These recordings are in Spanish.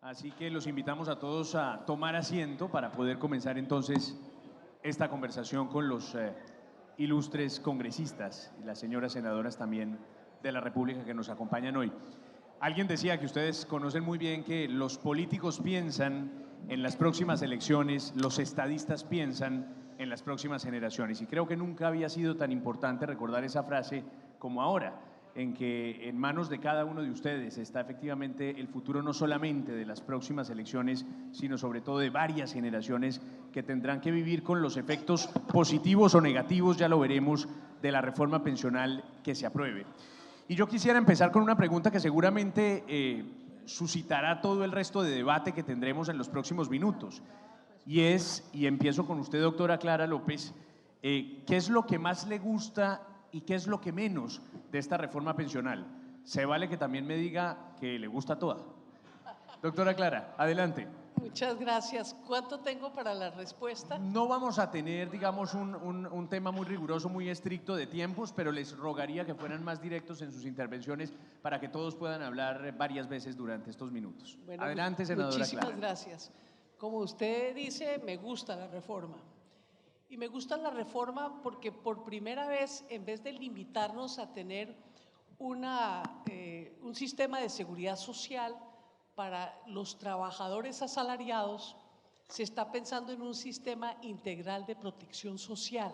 Así que los invitamos a todos a tomar asiento para poder comenzar entonces esta conversación con los ilustres congresistas y las señoras senadoras también de la República que nos acompañan hoy. Alguien decía que ustedes conocen muy bien que los políticos piensan en las próximas elecciones, los estadistas piensan en las próximas generaciones, y creo que nunca había sido tan importante recordar esa frase como ahora, en que en manos de cada uno de ustedes está efectivamente el futuro no solamente de las próximas elecciones, sino sobre todo de varias generaciones que tendrán que vivir con los efectos positivos o negativos, ya lo veremos, de la reforma pensional que se apruebe. Y yo quisiera empezar con una pregunta que seguramente suscitará todo el resto de debate que tendremos en los próximos minutos. Y empiezo con usted, doctora Clara López, ¿qué es lo que más le gusta y qué es lo que menos de esta reforma pensional? Se vale que también me diga que le gusta toda. Doctora Clara, adelante. Muchas gracias. ¿Cuánto tengo para la respuesta? No vamos a tener, digamos, un tema muy riguroso, muy estricto de tiempos, pero les rogaría que fueran más directos en sus intervenciones para que todos puedan hablar varias veces durante estos minutos. Bueno, Adelante, senadora muchísimas Clara. gracias. Como usted dice, me gusta la reforma. Y me gusta la reforma porque por primera vez, en vez de limitarnos a tener un sistema de seguridad social para los trabajadores asalariados, se está pensando en un sistema integral de protección social.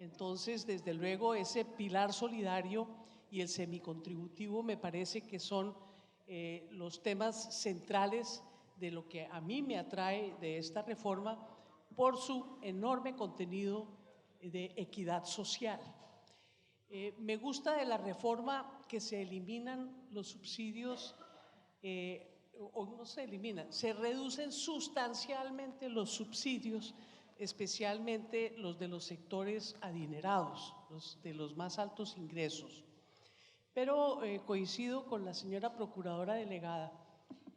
Entonces, desde luego, ese pilar solidario y el semicontributivo me parece que son los temas centrales de lo que a mí me atrae de esta reforma por su enorme contenido de equidad social. Me gusta de la reforma que se eliminan los subsidios, o no se eliminan, se reducen sustancialmente los subsidios, especialmente los de los sectores adinerados, los de los más altos ingresos. Pero coincido con la señora procuradora delegada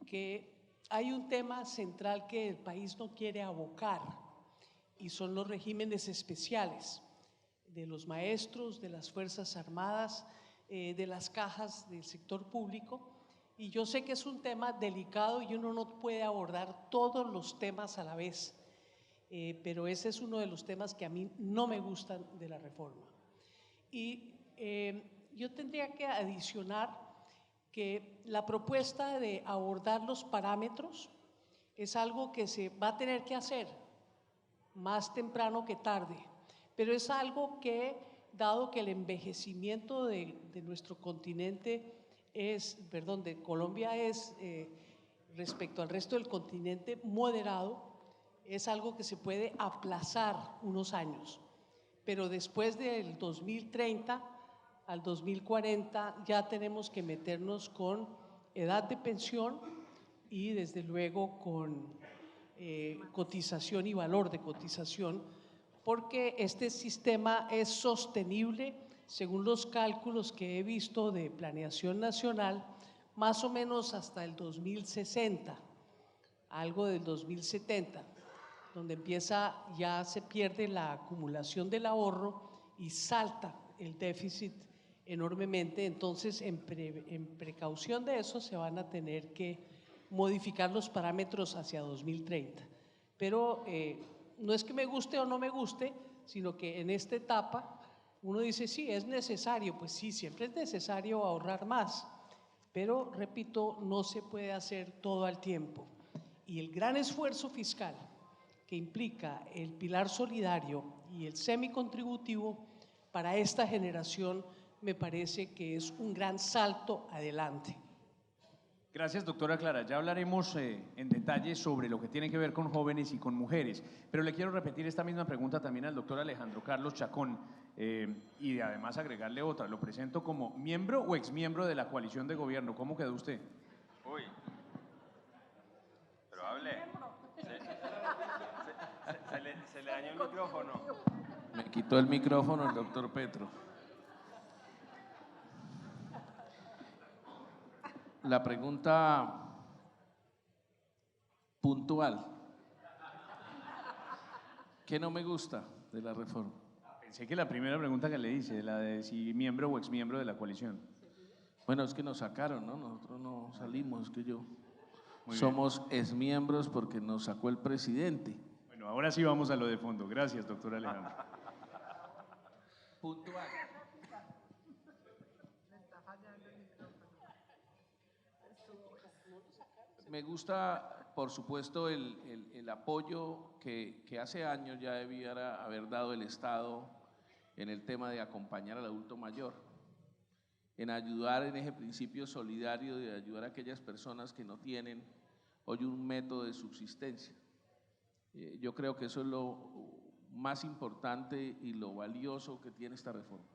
que hay un tema central que el país no quiere abocar, y son los regímenes especiales de los maestros, de las Fuerzas Armadas, de las cajas del sector público. Y yo sé que es un tema delicado y uno no puede abordar todos los temas a la vez, pero ese es uno de los temas que a mí no me gustan de la reforma. Y yo tendría que adicionar que la propuesta de abordar los parámetros es algo que se va a tener que hacer más temprano que tarde, pero es algo que, dado que el envejecimiento de nuestro continente de Colombia es respecto al resto del continente moderado, es algo que se puede aplazar unos años, pero después del 2030 al 2040 ya tenemos que meternos con edad de pensión y desde luego con cotización y valor de cotización, porque este sistema es sostenible según los cálculos que he visto de planeación nacional, más o menos hasta el 2060, algo del 2070, donde ya se pierde la acumulación del ahorro y salta el déficit enormemente. Entonces, en precaución de eso, se van a tener que modificar los parámetros hacia 2030. Pero no es que me guste o no me guste, sino que en esta etapa uno dice, sí, es necesario, pues sí, siempre es necesario ahorrar más, pero repito, no se puede hacer todo al tiempo. Y el gran esfuerzo fiscal que implica el pilar solidario y el semicontributivo para esta generación me parece que es un gran salto adelante. Gracias, doctora Clara. Ya hablaremos en detalle sobre lo que tiene que ver con jóvenes y con mujeres, pero le quiero repetir esta misma pregunta también al doctor Alejandro Carlos Chacón y además agregarle otra. Lo presento como miembro o exmiembro de la coalición de gobierno. ¿Cómo quedó usted? Uy, pero hable. Se le dañó el micrófono. Me quitó el micrófono el doctor Petro. La pregunta puntual. ¿Qué no me gusta de la reforma? Pensé que la primera pregunta que le hice, la de si miembro o exmiembro de la coalición. Bueno, es que nos sacaron, ¿no? Nosotros no salimos, es que yo Muy bien. somos exmiembros porque nos sacó el presidente. Bueno, ahora sí vamos a lo de fondo. Gracias, doctor Alejandro. Puntual. Me gusta, por supuesto, el apoyo que hace años ya debiera haber dado el Estado en el tema de acompañar al adulto mayor, en ayudar en ese principio solidario de ayudar a aquellas personas que no tienen hoy un método de subsistencia. Yo creo que eso es lo más importante y lo valioso que tiene esta reforma.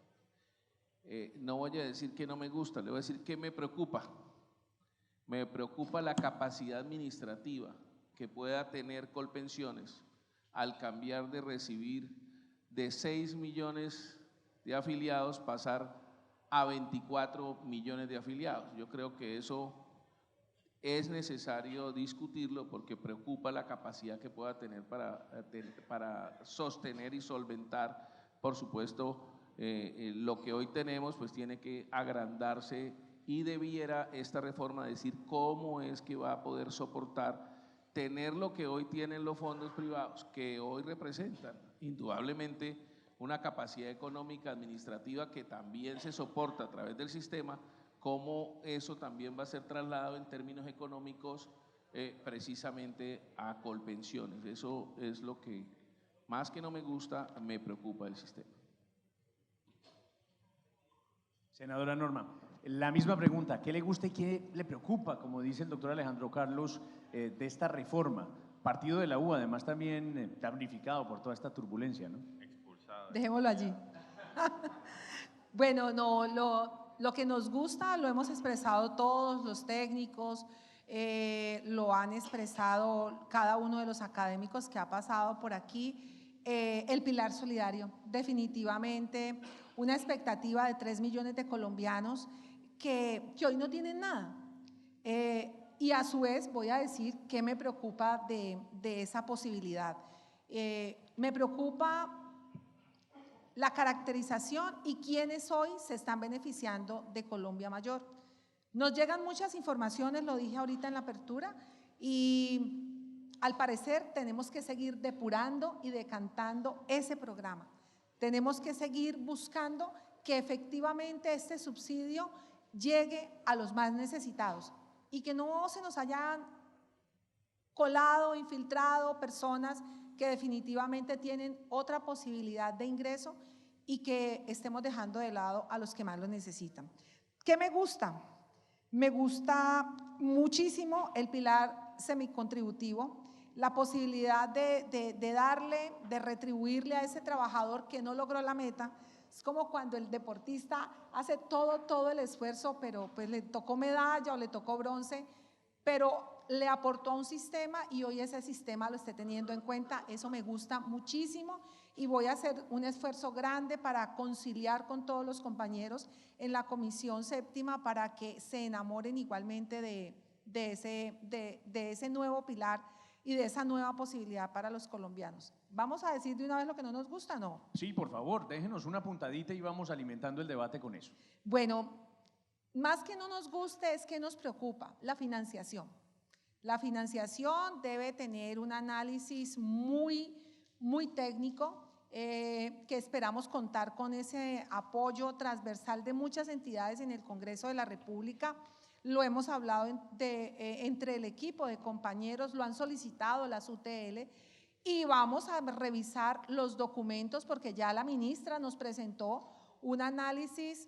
No voy a decir que no me gusta, le voy a decir que me preocupa. Me preocupa la capacidad administrativa que pueda tener Colpensiones al cambiar de recibir de 6 millones de afiliados, pasar a 24 millones de afiliados. Yo creo que eso es necesario discutirlo porque preocupa la capacidad que pueda tener para sostener y solventar, por supuesto, lo que hoy tenemos, pues tiene que agrandarse. Y debiera esta reforma decir cómo es que va a poder soportar tener lo que hoy tienen los fondos privados, que hoy representan indudablemente una capacidad económica administrativa que también se soporta a través del sistema, cómo eso también va a ser trasladado en términos económicos precisamente a Colpensiones. Eso es lo que más que no me gusta, me preocupa del sistema. Senadora Norma, la misma pregunta, ¿qué le gusta y qué le preocupa, como dice el doctor Alejandro Carlos, de esta reforma? Partido de la U, además también damnificado por toda esta turbulencia, ¿no? Expulsado. Dejémoslo allí. Bueno, no, lo que nos gusta lo hemos expresado todos los técnicos, lo han expresado cada uno de los académicos que ha pasado por aquí. El pilar solidario, definitivamente una expectativa de 3 millones de colombianos que hoy no tienen nada. Y a su vez voy a decir qué me preocupa de esa posibilidad. Me preocupa la caracterización y quiénes hoy se están beneficiando de Colombia Mayor. Nos llegan muchas informaciones, lo dije ahorita en la apertura, y al parecer tenemos que seguir depurando y decantando ese programa. Tenemos que seguir buscando que efectivamente este subsidio llegue a los más necesitados y que no se nos hayan colado, infiltrado personas que definitivamente tienen otra posibilidad de ingreso y que estemos dejando de lado a los que más lo necesitan. ¿Qué me gusta? Me gusta muchísimo el pilar semicontributivo, la posibilidad de darle, de retribuirle a ese trabajador que no logró la meta. Es como cuando el deportista hace todo el esfuerzo, pero pues le tocó medalla o le tocó bronce, pero le aportó a un sistema y hoy ese sistema lo esté teniendo en cuenta. Eso me gusta muchísimo y voy a hacer un esfuerzo grande para conciliar con todos los compañeros en la Comisión Séptima para que se enamoren igualmente de ese nuevo pilar y de esa nueva posibilidad para los colombianos. ¿Vamos a decir de una vez lo que no nos gusta? No. Sí, por favor, déjenos una puntadita y vamos alimentando el debate con eso. Bueno, más que no nos guste es que nos preocupa la financiación. La financiación debe tener un análisis muy técnico, que esperamos contar con ese apoyo transversal de muchas entidades en el Congreso de la República. Lo hemos hablado entre el equipo de compañeros, lo han solicitado las UTL y vamos a revisar los documentos porque ya la ministra nos presentó un análisis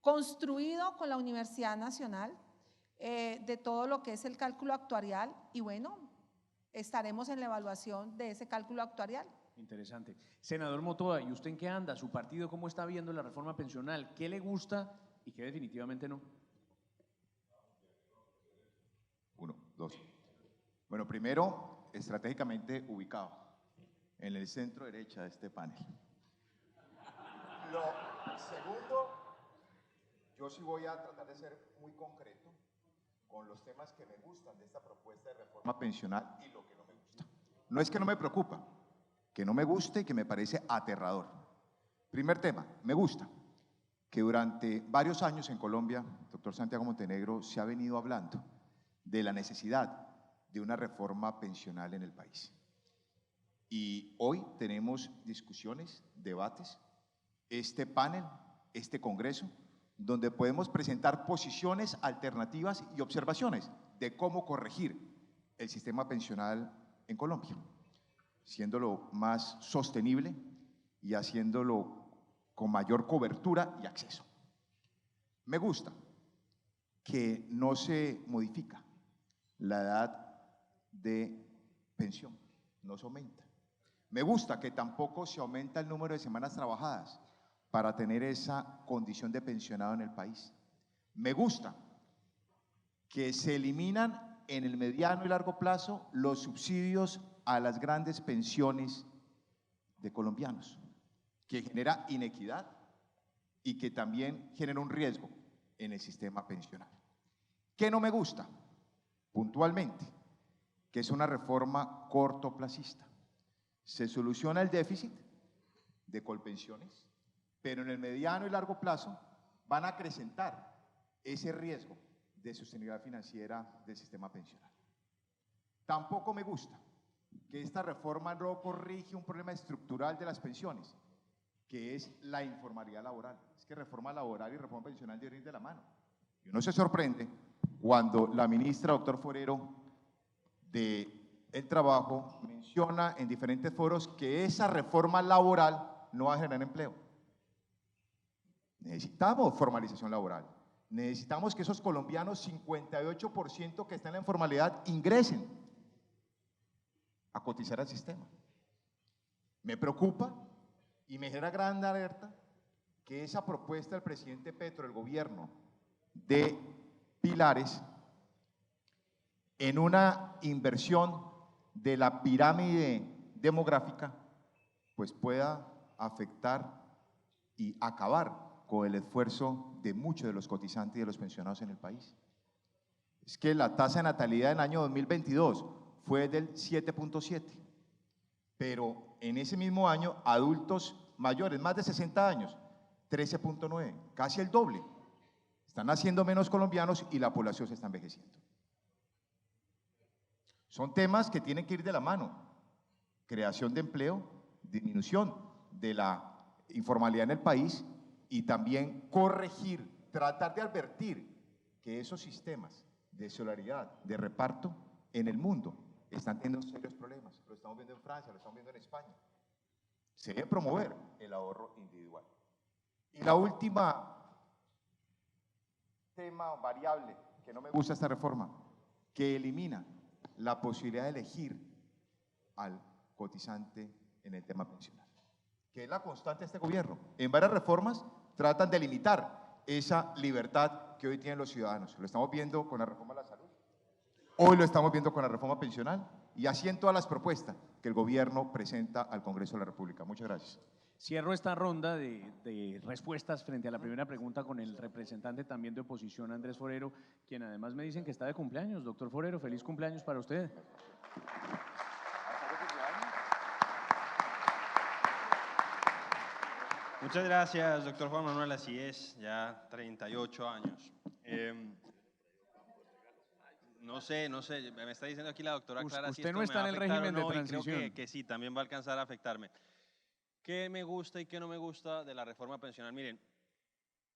construido con la Universidad Nacional de todo lo que es el cálculo actuarial y bueno, estaremos en la evaluación de ese cálculo actuarial. Interesante. Senador Motoa, ¿y usted en qué anda? ¿Su partido cómo está viendo la reforma pensional? ¿Qué le gusta y qué definitivamente no? 1, 2. Bueno, primero, estratégicamente ubicado en el centro derecha de este panel. Lo segundo, yo sí voy a tratar de ser muy concreto con los temas que me gustan de esta propuesta de reforma pensional y lo que no me gusta. No es que no me preocupa, que no me guste y que me parece aterrador. Primer tema, me gusta. que durante varios años en Colombia, doctor Santiago Montenegro, se ha venido hablando de la necesidad de una reforma pensional en el país. Y hoy tenemos discusiones, debates, este panel, este congreso, donde podemos presentar posiciones alternativas y observaciones de cómo corregir el sistema pensional en Colombia, siéndolo más sostenible y haciéndolo con mayor cobertura y acceso. Me gusta que no se modifica la edad de pensión, no se aumenta. Me gusta que tampoco se aumenta el número de semanas trabajadas para tener esa condición de pensionado en el país. Me gusta que se eliminan en el mediano y largo plazo los subsidios a las grandes pensiones de colombianos, que genera inequidad y que también genera un riesgo en el sistema pensional. ¿Qué no me gusta? Puntualmente, que es una reforma cortoplacista. Se soluciona el déficit de Colpensiones, pero en el mediano y largo plazo van a acrecentar ese riesgo de sostenibilidad financiera del sistema pensional. Tampoco me gusta que esta reforma no corrige un problema estructural de las pensiones, que es la informalidad laboral. Es que reforma laboral y reforma pensional deben ir de la mano. Y uno se sorprende cuando la ministra, doctor Forero, del Trabajo, menciona en diferentes foros que esa reforma laboral no va a generar empleo. Necesitamos formalización laboral. Necesitamos que esos colombianos, 58% que están en la informalidad, ingresen a cotizar al sistema. Me preocupa y me genera gran alerta que esa propuesta del presidente Petro, el gobierno de Pilares, en una inversión de la pirámide demográfica, pues pueda afectar y acabar con el esfuerzo de muchos de los cotizantes y de los pensionados en el país. Es que la tasa de natalidad en el año 2022 fue del 7.7, pero en ese mismo año adultos mayores, más de 60 años, 13.9, casi el doble. Están naciendo menos colombianos y la población se está envejeciendo. Son temas que tienen que ir de la mano. Creación de empleo, disminución de la informalidad en el país y también corregir, tratar de advertir que esos sistemas de solidaridad, de reparto en el mundo están teniendo serios problemas. Lo estamos viendo en Francia, lo estamos viendo en España. Se debe promover el ahorro individual. Y la última tema variable que no me gusta esta reforma, que elimina la posibilidad de elegir al cotizante en el tema pensional, que es la constante de este gobierno. En varias reformas tratan de limitar esa libertad que hoy tienen los ciudadanos. Lo estamos viendo con la reforma de la salud, hoy lo estamos viendo con la reforma pensional y así en todas las propuestas que el gobierno presenta al Congreso de la República. Muchas gracias. Cierro esta ronda de respuestas frente a la primera pregunta con el representante también de oposición, Andrés Forero, quien además me dicen que está de cumpleaños. Doctor Forero, feliz cumpleaños para usted. Muchas gracias, doctor Juan Manuel. Así es, ya 38 años. No sé, me está diciendo aquí la doctora Clara si Usted esto no está me va en el a afectar régimen o no, de y creo transición. que sí, también va a alcanzar a afectarme. ¿Qué me gusta y qué no me gusta de la reforma pensional? Miren,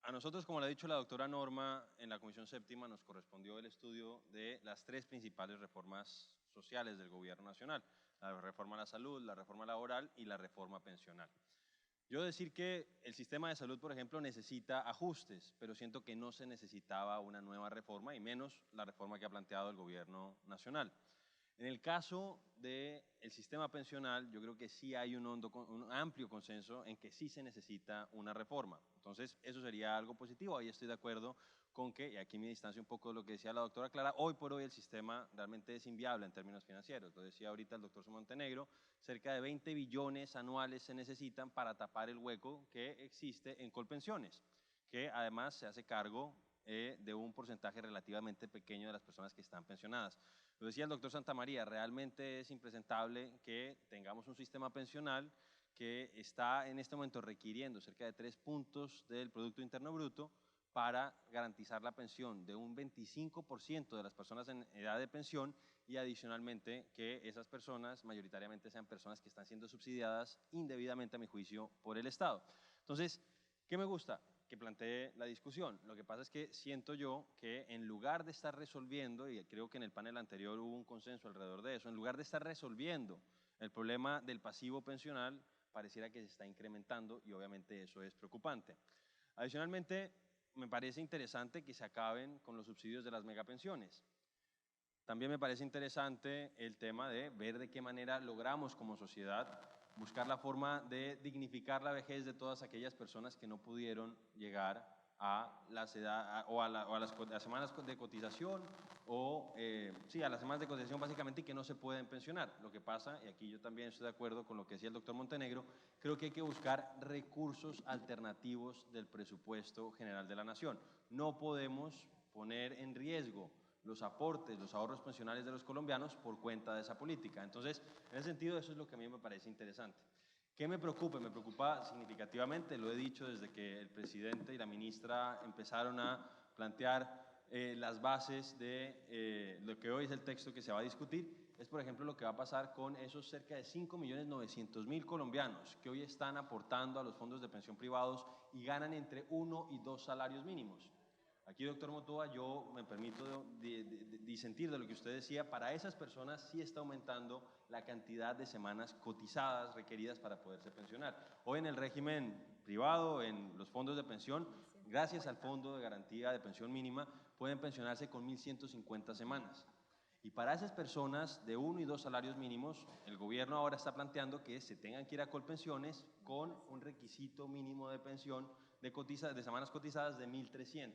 a nosotros, como le ha dicho la doctora Norma, en la Comisión Séptima nos correspondió el estudio de las tres principales reformas sociales del gobierno nacional: la reforma a la salud, la reforma laboral y la reforma pensional. Yo decir que el sistema de salud, por ejemplo, necesita ajustes, pero siento que no se necesitaba una nueva reforma y menos la reforma que ha planteado el gobierno nacional. En el caso del sistema pensional, yo creo que sí hay un amplio consenso en que sí se necesita una reforma. Entonces, eso sería algo positivo. Ahí estoy de acuerdo con que, y aquí me distancio un poco de lo que decía la doctora Clara, hoy por hoy el sistema realmente es inviable en términos financieros. Lo decía ahorita el doctor Montenegro, cerca de 20 billones anuales se necesitan para tapar el hueco que existe en Colpensiones, que además se hace cargo de un porcentaje relativamente pequeño de las personas que están pensionadas. Lo decía el doctor Santamaría, realmente es impresentable que tengamos un sistema pensional que está en este momento requiriendo cerca de 3 puntos del Producto Interno Bruto para garantizar la pensión de un 25% de las personas en edad de pensión y adicionalmente que esas personas mayoritariamente sean personas que están siendo subsidiadas indebidamente, a mi juicio, por el Estado. Entonces, ¿qué me gusta? Que plantee la discusión. Lo que pasa es que siento yo que en lugar de estar resolviendo, y creo que en el panel anterior hubo un consenso alrededor de eso, en lugar de estar resolviendo el problema del pasivo pensional, pareciera que se está incrementando y obviamente eso es preocupante. Adicionalmente, me parece interesante que se acaben con los subsidios de las megapensiones. También me parece interesante el tema de ver de qué manera logramos como sociedad buscar la forma de dignificar la vejez de todas aquellas personas que no pudieron llegar a las semanas de cotización sí, a las semanas de cotización básicamente y que no se pueden pensionar. Lo que pasa, y aquí yo también estoy de acuerdo con lo que decía el doctor Montenegro, creo que hay que buscar recursos alternativos del presupuesto general de la nación. No podemos poner en riesgo los aportes, los ahorros pensionales de los colombianos por cuenta de esa política. Entonces, en ese sentido, eso es lo que a mí me parece interesante. ¿Qué me preocupa? Me preocupa significativamente, lo he dicho desde que el presidente y la ministra empezaron a plantear las bases de lo que hoy es el texto que se va a discutir, es por ejemplo lo que va a pasar con esos cerca de 5.900.000 colombianos que hoy están aportando a los fondos de pensión privados y ganan entre 1 y 2 salarios mínimos. Aquí, doctor Motoa, yo me permito disentir de lo que usted decía. Para esas personas sí está aumentando la cantidad de semanas cotizadas requeridas para poderse pensionar. Hoy en el régimen privado, en los fondos de pensión, gracias al Fondo de Garantía de Pensión Mínima, pueden pensionarse con 1.150 semanas. Y para esas personas de 1 y 2 salarios mínimos, el gobierno ahora está planteando que se tengan que ir a Colpensiones con un requisito mínimo de pensión de semanas cotizadas de 1.300.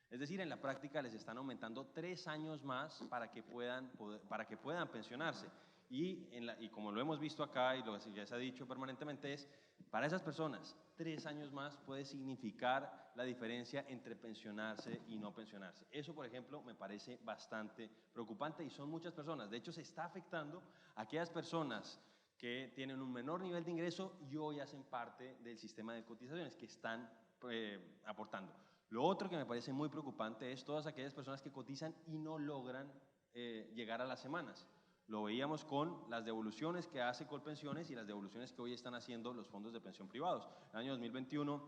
Es decir, en la práctica les están aumentando 3 años más para que puedan pensionarse. Y como lo hemos visto acá y lo que ya se ha dicho permanentemente es, para esas personas, 3 años más puede significar la diferencia entre pensionarse y no pensionarse. Eso, por ejemplo, me parece bastante preocupante y son muchas personas. De hecho, se está afectando a aquellas personas que tienen un menor nivel de ingreso y hoy hacen parte del sistema de cotizaciones que están aportando. Lo otro que me parece muy preocupante es todas aquellas personas que cotizan y no logran llegar a las semanas. Lo veíamos con las devoluciones que hace Colpensiones y las devoluciones que hoy están haciendo los fondos de pensión privados. En el año 2021,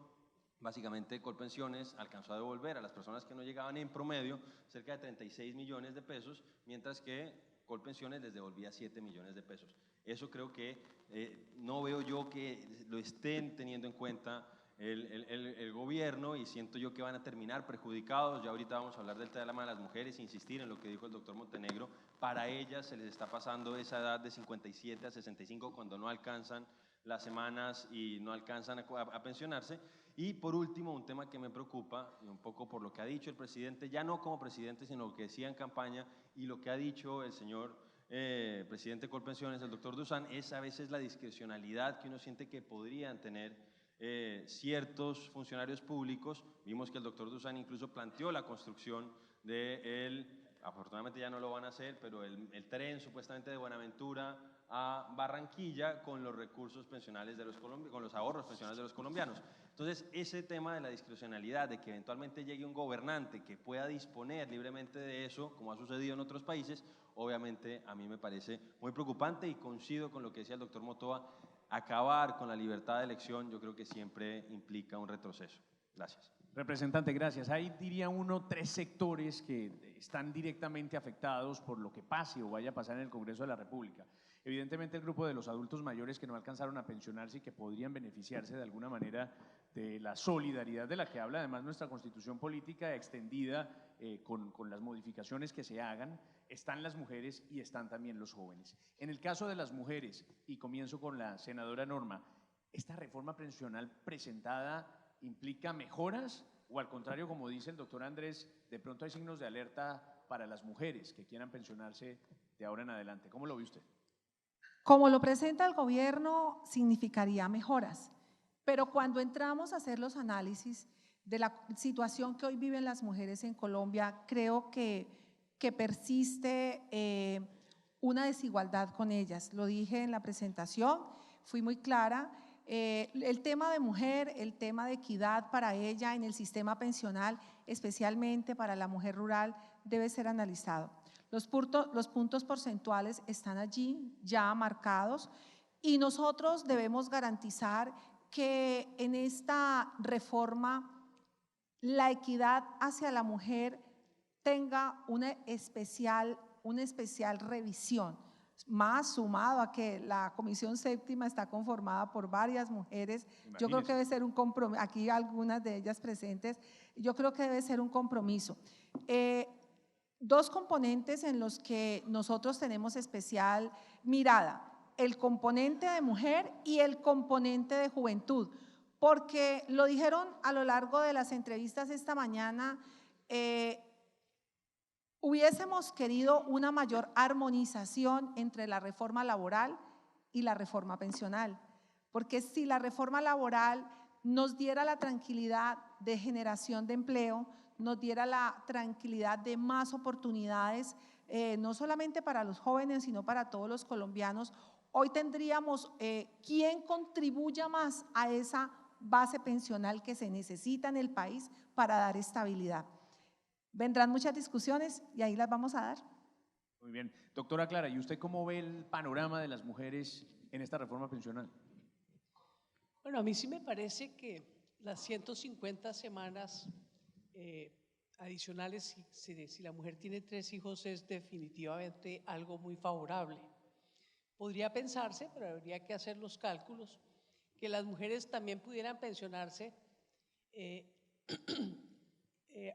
básicamente Colpensiones alcanzó a devolver a las personas que no llegaban en promedio cerca de 36 millones de pesos, mientras que Colpensiones les devolvía 7 millones de pesos. Eso creo que no veo yo que lo estén teniendo en cuenta el gobierno y siento yo que van a terminar perjudicados. Ya ahorita vamos a hablar del tema de las mujeres e insistir en lo que dijo el doctor Montenegro. Para ellas se les está pasando esa edad de 57 a 65 cuando no alcanzan las semanas y no alcanzan a pensionarse. Y por último, un tema que me preocupa, y un poco por lo que ha dicho el presidente, ya no como presidente, sino lo que decía en campaña y lo que ha dicho el señor presidente Colpensiones, el doctor Dusan, es a veces la discrecionalidad que uno siente que podrían tener ciertos funcionarios públicos. Vimos que el doctor Dusan incluso planteó la construcción afortunadamente ya no lo van a hacer, pero el tren supuestamente de Buenaventura a Barranquilla con los recursos pensionales de con los ahorros pensionales de los colombianos. Entonces, ese tema de la discrecionalidad, de que eventualmente llegue un gobernante que pueda disponer libremente de eso, como ha sucedido en otros países, obviamente a mí me parece muy preocupante y coincido con lo que decía el doctor Motoa. Acabar con la libertad de elección yo creo que siempre implica un retroceso. Gracias. Representante, gracias. Ahí diría uno 3 sectores que están directamente afectados por lo que pase o vaya a pasar en el Congreso de la República. Evidentemente el grupo de los adultos mayores que no alcanzaron a pensionarse y que podrían beneficiarse de alguna manera de la solidaridad de la que habla además nuestra Constitución Política extendida con las modificaciones que se hagan. Están las mujeres y están también los jóvenes. En el caso de las mujeres, y comienzo con la senadora Norma, ¿esta reforma pensional presentada implica mejoras o al contrario, como dice el doctor Andrés, de pronto hay signos de alerta para las mujeres que quieran pensionarse de ahora en adelante? ¿Cómo lo ve usted? Como lo presenta el gobierno, significaría mejoras, pero cuando entramos a hacer los análisis de la situación que hoy viven las mujeres en Colombia, creo que persiste una desigualdad con ellas. Lo dije en la presentación, fui muy clara, El tema de mujer, el tema de equidad para ella en el sistema pensional, especialmente para la mujer rural, debe ser analizado. Los puntos porcentuales están allí ya marcados y nosotros debemos garantizar que en esta reforma la equidad hacia la mujer tenga una especial revisión, más sumado a que la Comisión Séptima está conformada por varias mujeres. Imagínese. Yo creo que debe ser un compromiso, aquí algunas de ellas presentes, yo creo que debe ser un compromiso. Dos componentes en los que nosotros tenemos especial mirada, el componente de mujer y el componente de juventud, porque lo dijeron a lo largo de las entrevistas esta mañana, hubiésemos querido una mayor armonización entre la reforma laboral y la reforma pensional, porque si la reforma laboral nos diera la tranquilidad de generación de empleo, nos diera la tranquilidad de más oportunidades, no solamente para los jóvenes, sino para todos los colombianos, hoy tendríamos quien contribuya más a esa base pensional que se necesita en el país para dar estabilidad. Vendrán muchas discusiones y ahí las vamos a dar. Muy bien. Doctora Clara, ¿y usted cómo ve el panorama de las mujeres en esta reforma pensional? Bueno, a mí sí me parece que las 150 semanas adicionales, si la mujer tiene 3 hijos, es definitivamente algo muy favorable. Podría pensarse, pero habría que hacer los cálculos, que las mujeres también pudieran pensionarse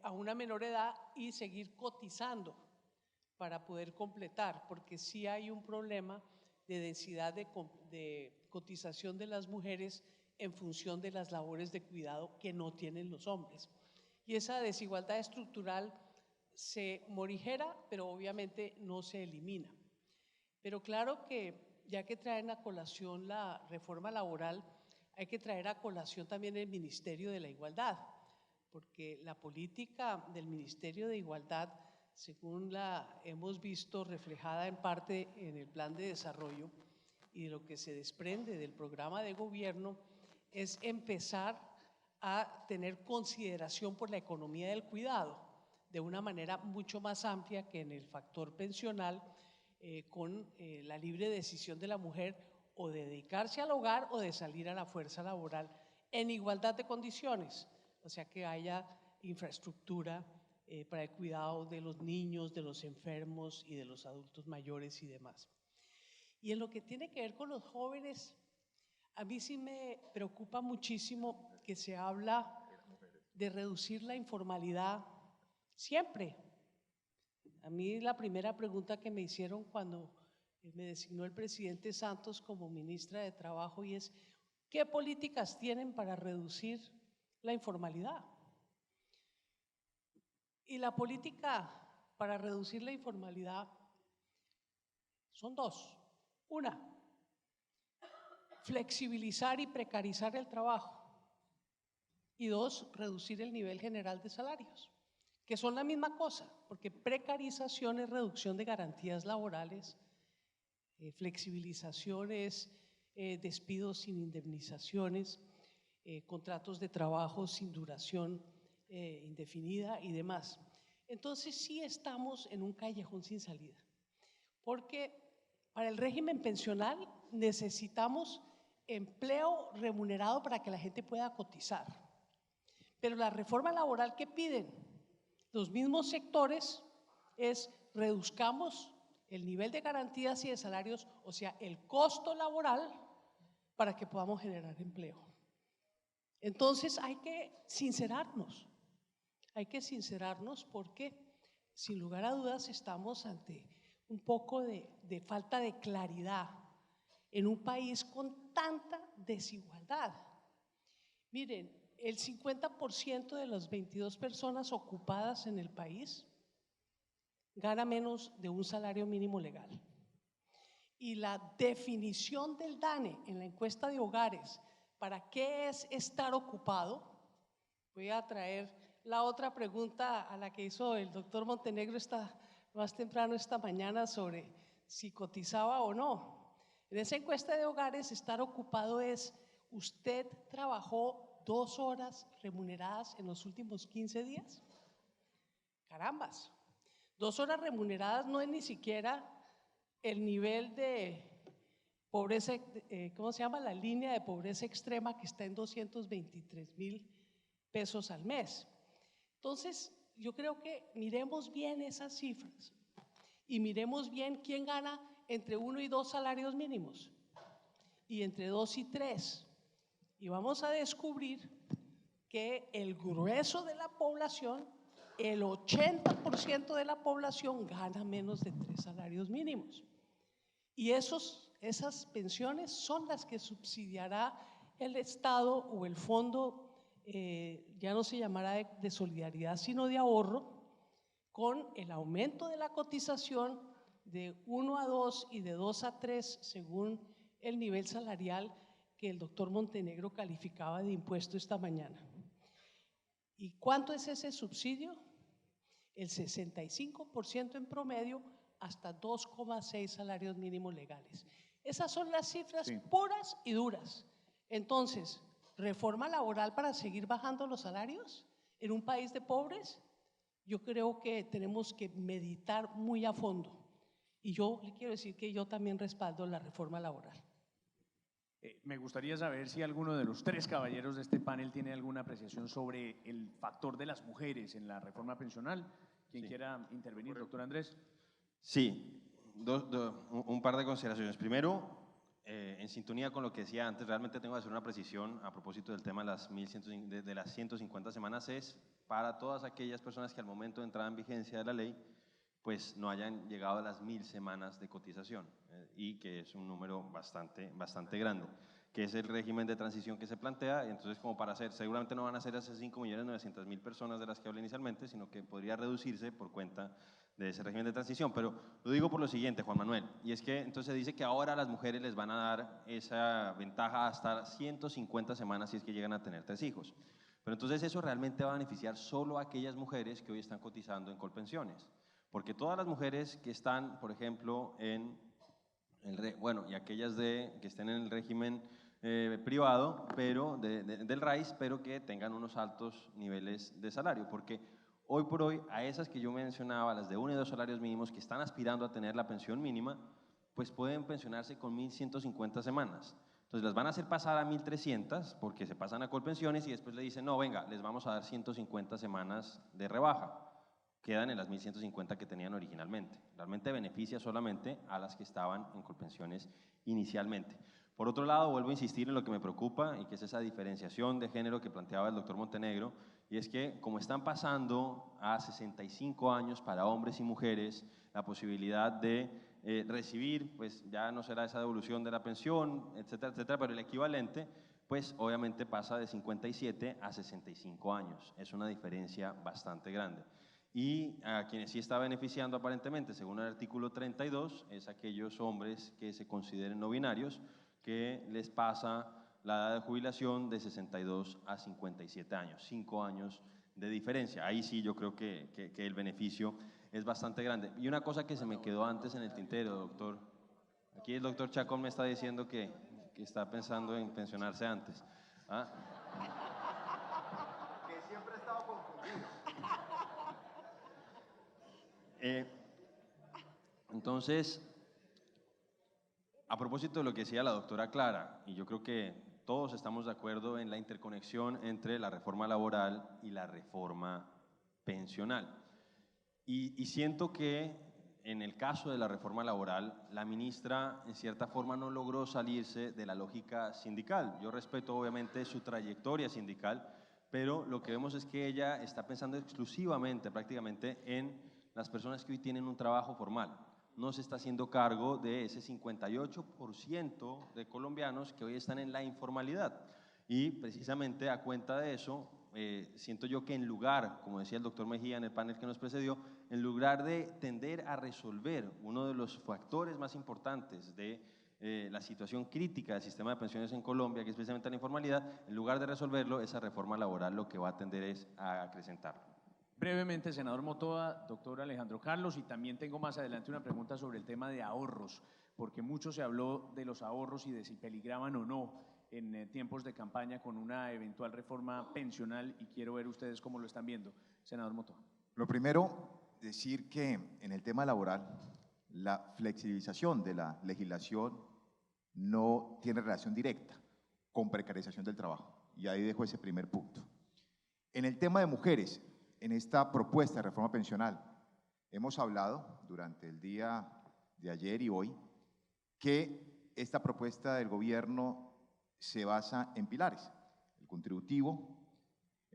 a una menor edad y seguir cotizando para poder completar, porque sí hay un problema de densidad de cotización de las mujeres en función de las labores de cuidado que no tienen los hombres. Y esa desigualdad estructural se morigera, pero obviamente no se elimina. Pero claro que ya que traen a colación la reforma laboral, hay que traer a colación también el Ministerio de la Igualdad, porque la política del Ministerio de Igualdad, según la hemos visto reflejada en parte en el plan de desarrollo y de lo que se desprende del programa de gobierno, es empezar a tener consideración por la economía del cuidado de una manera mucho más amplia que en el factor pensional, con la libre decisión de la mujer o de dedicarse al hogar o de salir a la fuerza laboral en igualdad de condiciones, o sea que haya infraestructura para el cuidado de los niños, de los enfermos y de los adultos mayores y demás. Y en lo que tiene que ver con los jóvenes, a mí sí me preocupa muchísimo que se habla de reducir la informalidad siempre. A mí la primera pregunta que me hicieron cuando me designó el presidente Santos como ministra de Trabajo y es, ¿qué políticas tienen para reducir la informalidad? Y la política para reducir la informalidad son dos. Una, flexibilizar y precarizar el trabajo. Y dos, reducir el nivel general de salarios, que son la misma cosa, porque precarización es reducción de garantías laborales, flexibilización es despidos sin indemnizaciones, contratos de trabajo sin duración indefinida y demás. Entonces sí estamos en un callejón sin salida, porque para el régimen pensional necesitamos empleo remunerado para que la gente pueda cotizar. Pero la reforma laboral que piden los mismos sectores es reduzcamos el nivel de garantías y de salarios, o sea, el costo laboral para que podamos generar empleo. Entonces hay que sincerarnos porque sin lugar a dudas estamos ante un poco de falta de claridad en un país con tanta desigualdad. Miren, el 50% de las 22 personas ocupadas en el país gana menos de un salario mínimo legal. Y la definición del DANE en la encuesta de hogares, ¿para qué es estar ocupado? Voy a traer la otra pregunta a la que hizo el doctor Montenegro más temprano esta mañana sobre si cotizaba o no. En esa encuesta de hogares, estar ocupado es ¿usted trabajó 2 horas remuneradas en los últimos 15 días? Carambas, 2 horas remuneradas no es ni siquiera el nivel de pobreza, ¿cómo se llama? La línea de pobreza extrema, que está en 223.000 pesos al mes. Entonces, yo creo que miremos bien esas cifras y miremos bien quién gana entre 1 y 2 salarios mínimos y entre 2 y 3. Y vamos a descubrir que el grueso de la población, el 80% de la población gana menos de 3 salarios mínimos. Y esas pensiones son las que subsidiará el Estado o el fondo, ya no se llamará de solidaridad, sino de ahorro, con el aumento de la cotización de 1 a 2 y de 2 a 3, según el nivel salarial que el doctor Montenegro calificaba de impuesto esta mañana. ¿Y cuánto es ese subsidio? El 65% en promedio, hasta 2,6 salarios mínimos legales. Esas son las cifras puras y duras. Entonces, ¿reforma laboral para seguir bajando los salarios en un país de pobres? Yo creo que tenemos que meditar muy a fondo. Y yo le quiero decir que yo también respaldo la reforma laboral. Me gustaría saber si alguno de los 3 caballeros de este panel tiene alguna apreciación sobre el factor de las mujeres en la reforma pensional. Quien quiera intervenir, doctor Andrés. Sí, un par de consideraciones. Primero, en sintonía con lo que decía antes, realmente tengo que hacer una precisión a propósito del tema de las 150 semanas. Es para todas aquellas personas que al momento de entrada en vigencia de la ley, pues no hayan llegado a las 1000 semanas de cotización, y que es un número bastante grande, que es el régimen de transición que se plantea. Entonces, como para hacer, seguramente no van a ser esas 5.900.000 personas de las que hablé inicialmente, sino que podría reducirse por cuenta de ese régimen de transición. Pero lo digo por lo siguiente, Juan Manuel, y es que entonces dice que ahora a las mujeres les van a dar esa ventaja hasta 150 semanas si es que llegan a tener 3 hijos. Pero entonces eso realmente va a beneficiar solo a aquellas mujeres que hoy están cotizando en Colpensiones, porque todas las mujeres que están, por ejemplo, y aquellas que estén en el régimen privado, pero del RAIS, pero que tengan unos altos niveles de salario, porque hoy por hoy a esas que yo mencionaba, las de 1 y 2 salarios mínimos que están aspirando a tener la pensión mínima, pues pueden pensionarse con 1.150 semanas. Entonces las van a hacer pasar a 1.300 porque se pasan a Colpensiones y después le dicen, no, venga, les vamos a dar 150 semanas de rebaja. Quedan en las 1.150 que tenían originalmente. Realmente beneficia solamente a las que estaban en Colpensiones inicialmente. Por otro lado, vuelvo a insistir en lo que me preocupa y que es esa diferenciación de género que planteaba el doctor Montenegro, y es que como están pasando a 65 años para hombres y mujeres la posibilidad de recibir, pues ya no será esa devolución de la pensión, etcétera, pero el equivalente, pues obviamente pasa de 57 a 65 años. Es una diferencia bastante grande. Y a quienes sí está beneficiando aparentemente, según el artículo 32, es aquellos hombres que se consideren no binarios, que les pasa la edad de jubilación de 62 a 57 años, 5 años de diferencia. Ahí sí yo creo que el beneficio es bastante grande. Y una cosa que se me quedó antes en el tintero, doctor. Aquí el doctor Chacón me está diciendo que está pensando en pensionarse antes. ¿Ah? Que siempre he estado confundido. Entonces, a propósito de lo que decía la doctora Clara, y yo creo que todos estamos de acuerdo en la interconexión entre la reforma laboral y la reforma pensional. Y siento que en el caso de la reforma laboral, la ministra en cierta forma no logró salirse de la lógica sindical. Yo respeto obviamente su trayectoria sindical, pero lo que vemos es que ella está pensando exclusivamente, prácticamente, en las personas que hoy tienen un trabajo formal. No se está haciendo cargo de ese 58% de colombianos que hoy están en la informalidad. Y precisamente a cuenta de eso, siento yo que en lugar, como decía el doctor Mejía en el panel que nos precedió, en lugar de tender a resolver uno de los factores más importantes de la situación crítica del sistema de pensiones en Colombia, que es precisamente la informalidad, en lugar de resolverlo, esa reforma laboral lo que va a tender es a acrecentarlo. Brevemente, senador Motoa, doctor Alejandro Carlos, y también tengo más adelante una pregunta sobre el tema de ahorros, porque mucho se habló de los ahorros y de si peligraban o no en tiempos de campaña con una eventual reforma pensional y quiero ver ustedes cómo lo están viendo. Senador Motoa. Lo primero, decir que en el tema laboral, la flexibilización de la legislación no tiene relación directa con precarización del trabajo. Y ahí dejo ese primer punto. En el tema de mujeres, en esta propuesta de reforma pensional, hemos hablado durante el día de ayer y hoy que esta propuesta del gobierno se basa en pilares: el contributivo,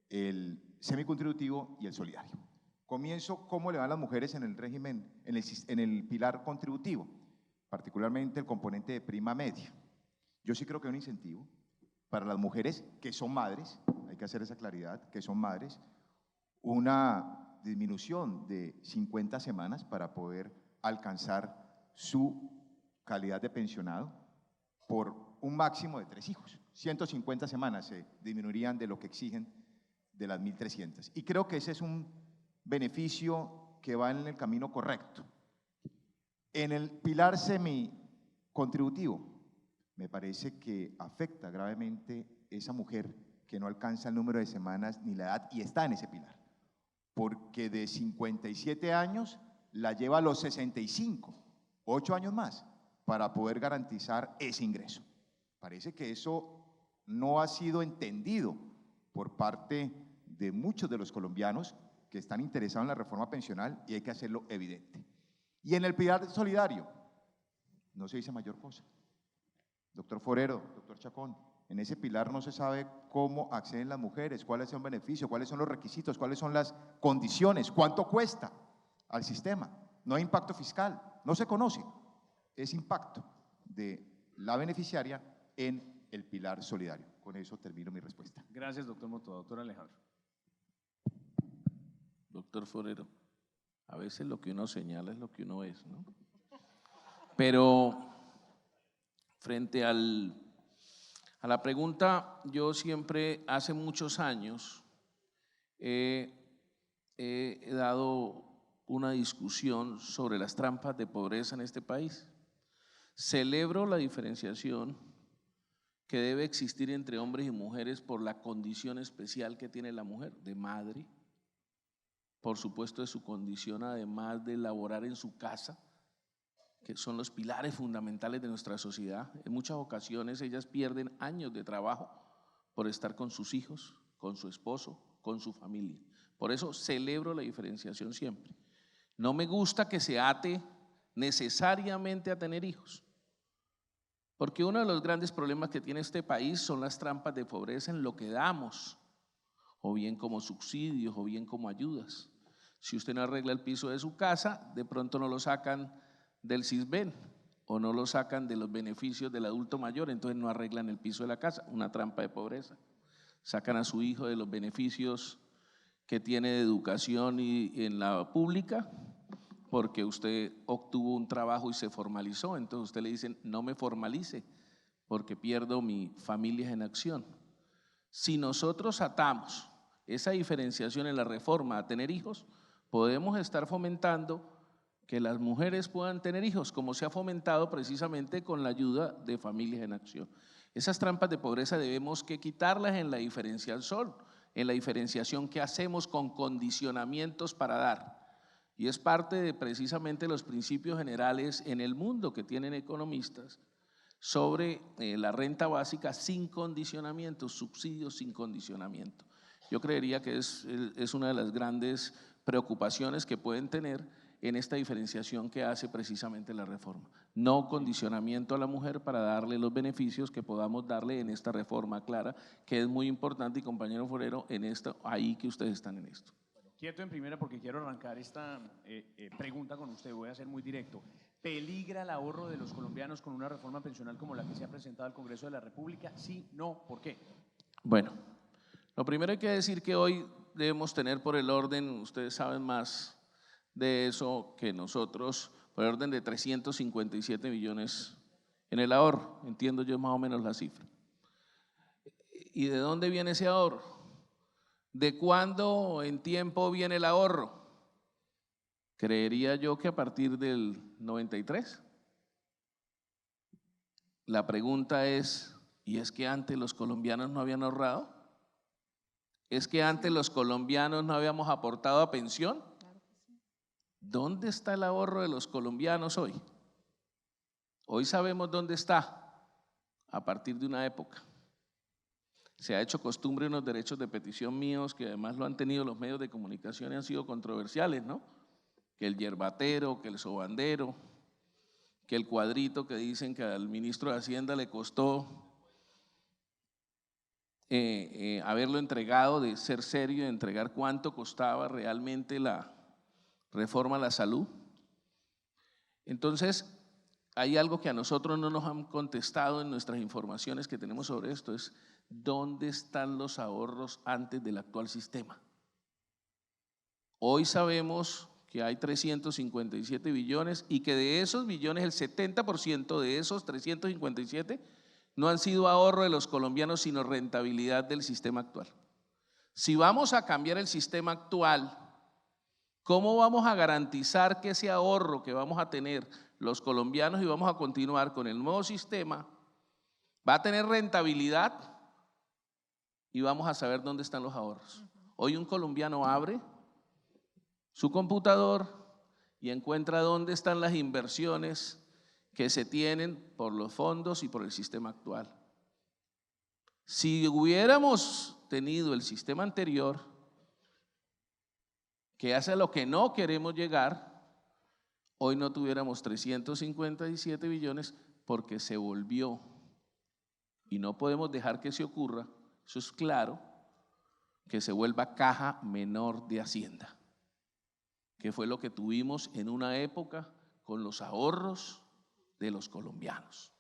el semicontributivo y el solidario. Comienzo cómo le van las mujeres en el régimen, en el pilar contributivo, particularmente el componente de prima media. Yo sí creo que hay un incentivo para las mujeres que son madres, hay que hacer esa claridad, que son madres, una disminución de 50 semanas para poder alcanzar su calidad de pensionado por un máximo de 3 hijos. 150 semanas se disminuirían de lo que exigen de las 1.300. Y creo que ese es un beneficio que va en el camino correcto. En el pilar semicontributivo, me parece que afecta gravemente esa mujer que no alcanza el número de semanas ni la edad y está en ese pilar, porque de 57 años la lleva a los 65, 8 años más, para poder garantizar ese ingreso. Parece que eso no ha sido entendido por parte de muchos de los colombianos que están interesados en la reforma pensional y hay que hacerlo evidente. Y en el pilar solidario, no se dice mayor cosa. Doctor Forero, doctor Chacón, en ese pilar no se sabe cómo acceden las mujeres, cuáles son los beneficios, cuáles son los requisitos, cuáles son las condiciones, cuánto cuesta al sistema. No hay impacto fiscal, no se conoce ese impacto de la beneficiaria en el pilar solidario. Con eso termino mi respuesta. Gracias, doctor Motoa. Doctor Alejandro. Doctor Forero, a veces lo que uno señala es lo que uno es, ¿no? Pero frente a la pregunta, yo siempre, hace muchos años, he dado una discusión sobre las trampas de pobreza en este país. Celebro la diferenciación que debe existir entre hombres y mujeres por la condición especial que tiene la mujer, de madre, por supuesto de su condición además de laborar en su casa, que son los pilares fundamentales de nuestra sociedad. En muchas ocasiones ellas pierden años de trabajo por estar con sus hijos, con su esposo, con su familia. Por eso celebro la diferenciación siempre. No me gusta que se ate necesariamente a tener hijos, porque uno de los grandes problemas que tiene este país son las trampas de pobreza en lo que damos, o bien como subsidios, o bien como ayudas. Si usted no arregla el piso de su casa, de pronto no lo sacan del Sisbén o no lo sacan de los beneficios del adulto mayor, entonces no arreglan el piso de la casa, una trampa de pobreza. Sacan a su hijo de los beneficios que tiene de educación y en la pública porque usted obtuvo un trabajo y se formalizó, entonces usted le dicen no me formalice porque pierdo mi familia en acción. Si nosotros atamos esa diferenciación en la reforma a tener hijos, podemos estar fomentando que las mujeres puedan tener hijos, como se ha fomentado precisamente con la ayuda de Familias en Acción. Esas trampas de pobreza debemos que quitarlas en la diferenciación, en la diferenciación que hacemos con condicionamientos para dar. Y es parte de precisamente los principios generales en el mundo que tienen economistas sobre la renta básica sin condicionamiento, subsidios sin condicionamiento. Yo creería que es una de las grandes preocupaciones que pueden tener en esta diferenciación que hace precisamente la reforma. No condicionamiento a la mujer para darle los beneficios que podamos darle en esta reforma clara, que es muy importante, y compañero Forero, en esto, ahí que ustedes están en esto. Quieto en primera porque quiero arrancar esta pregunta con usted, voy a ser muy directo. ¿Peligra el ahorro de los colombianos con una reforma pensional como la que se ha presentado al Congreso de la República? Sí, no, ¿por qué? Bueno, lo primero hay que decir que hoy debemos tener por el orden, ustedes saben más de eso que nosotros, por el orden de 357 millones en el ahorro, entiendo yo más o menos la cifra. ¿Y de dónde viene ese ahorro? ¿De cuándo en tiempo viene el ahorro? Creería yo que a partir del 93. La pregunta es, Y es que antes los colombianos no habían ahorrado, es que antes los colombianos no habíamos aportado a pensión. ¿Dónde está el ahorro de los colombianos hoy? Hoy sabemos dónde está, a partir de una época. Se ha hecho costumbre unos derechos de petición míos que además lo han tenido los medios de comunicación y han sido controversiales, ¿no? Que el yerbatero, que el sobandero, que el cuadrito que dicen que al ministro de Hacienda le costó haberlo entregado, de ser serio, de entregar cuánto costaba realmente la reforma a la salud. Entonces, hay algo que a nosotros no nos han contestado en nuestras informaciones que tenemos sobre esto, es ¿dónde están los ahorros antes del actual sistema? Hoy sabemos que hay 357 billones y que de esos billones el 70% de esos 357 no han sido ahorro de los colombianos, sino rentabilidad del sistema actual. Si vamos a cambiar el sistema actual, ¿cómo vamos a garantizar que ese ahorro que vamos a tener los colombianos y vamos a continuar con el nuevo sistema va a tener rentabilidad y vamos a saber dónde están los ahorros? Hoy un colombiano abre su computador y encuentra dónde están las inversiones que se tienen por los fondos y por el sistema actual. Si hubiéramos tenido el sistema anterior, que hace lo que no queremos llegar, hoy no tuviéramos 357 billones porque se volvió, y no podemos dejar que se ocurra, eso es claro, que se vuelva caja menor de Hacienda, que fue lo que tuvimos en una época con los ahorros de los colombianos.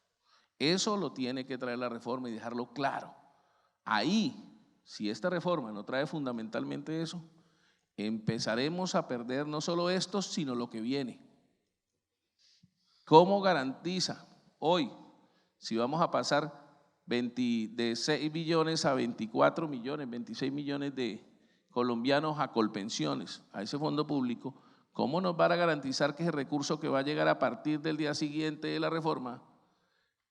Eso lo tiene que traer la reforma y dejarlo claro. Ahí, si esta reforma no trae fundamentalmente eso, empezaremos a perder no solo esto, sino lo que viene. ¿Cómo garantiza hoy, si vamos a pasar de 6 billones a 24 millones, 26 millones de colombianos a Colpensiones, a ese fondo público, cómo nos va a garantizar que ese recurso que va a llegar a partir del día siguiente de la reforma,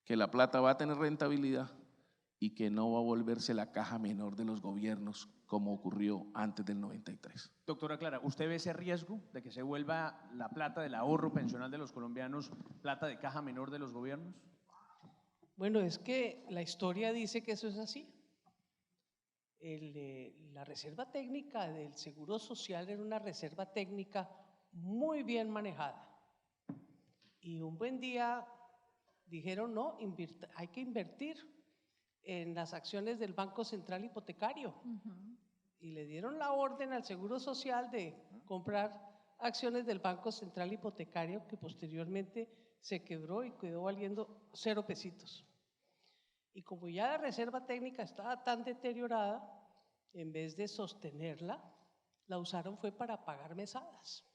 que la plata va a tener rentabilidad y que no va a volverse la caja menor de los gobiernos como ocurrió antes del 93? Doctora Clara, ¿usted ve ese riesgo de que se vuelva la plata del ahorro pensional de los colombianos plata de caja menor de los gobiernos? Bueno, es que la historia dice que eso es así. La reserva técnica del Seguro Social era una reserva técnica muy bien manejada. Y un buen día dijeron, no, hay que invertir en las acciones del Banco Central Hipotecario. Y le dieron la orden al Seguro Social de comprar acciones del Banco Central Hipotecario, que posteriormente se quebró y quedó valiendo 0 pesitos. Y como ya la reserva técnica estaba tan deteriorada, en vez de sostenerla, la usaron fue para pagar mesadas.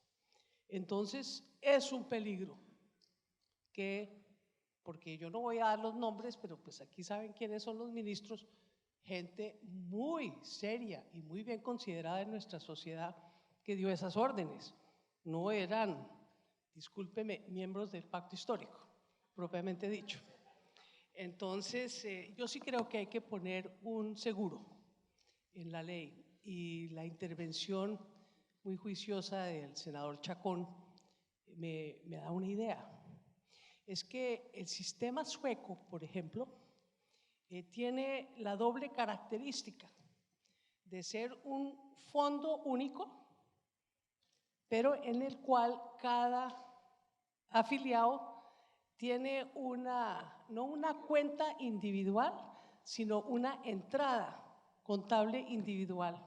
Entonces es un peligro porque yo no voy a dar los nombres, pero pues aquí saben quiénes son los ministros, gente muy seria y muy bien considerada en nuestra sociedad que dio esas órdenes. No eran, discúlpeme, miembros del pacto histórico, propiamente dicho. Entonces, yo sí creo que hay que poner un seguro en la ley, y la intervención muy juiciosa del senador Chacón me da una idea. Es que el sistema sueco, por ejemplo, tiene la doble característica de ser un fondo único, pero en el cual cada afiliado tiene no una cuenta individual, sino una entrada contable individual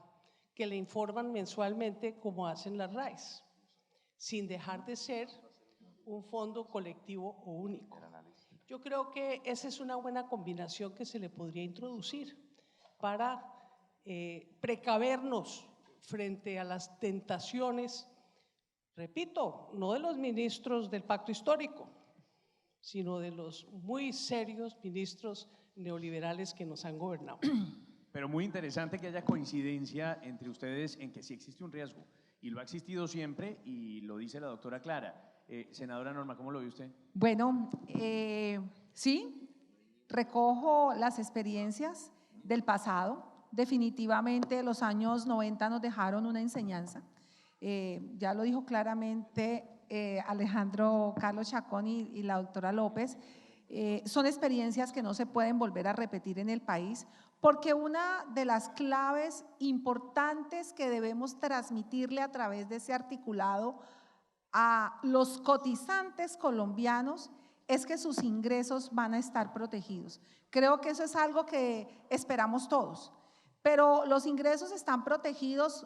que le informan mensualmente como hacen las RAEs, sin dejar de ser un fondo colectivo o único. Yo creo que esa es una buena combinación que se le podría introducir para precavernos frente a las tentaciones, repito, no de los ministros del pacto histórico, sino de los muy serios ministros neoliberales que nos han gobernado. Pero muy interesante que haya coincidencia entre ustedes en que sí existe un riesgo, y lo ha existido siempre, y lo dice la doctora Clara. Senadora Norma, ¿cómo lo ve usted? Bueno, sí, recojo las experiencias del pasado. Definitivamente los años 90 nos dejaron una enseñanza. Ya lo dijo claramente Alejandro Carlos Chacón y la doctora López. Son experiencias que no se pueden volver a repetir en el país, porque una de las claves importantes que debemos transmitirle a través de ese articulado a los cotizantes colombianos es que sus ingresos van a estar protegidos. Creo que eso es algo que esperamos todos, pero los ingresos están protegidos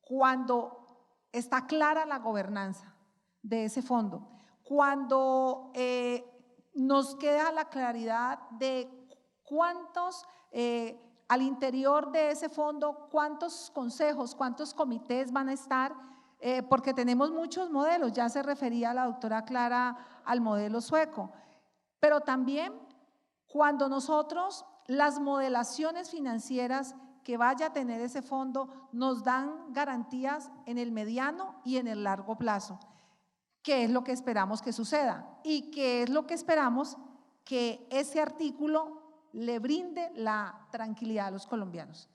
cuando está clara la gobernanza de ese fondo, cuando nos queda la claridad de cuántos, al interior de ese fondo, cuántos consejos, cuántos comités van a estar, porque tenemos muchos modelos, ya se refería la doctora Clara al modelo sueco, pero también cuando nosotros las modelaciones financieras que vaya a tener ese fondo nos dan garantías en el mediano y en el largo plazo. ¿Qué es lo que esperamos que suceda? Y qué es lo que esperamos que ese artículo le brinde la tranquilidad a los colombianos.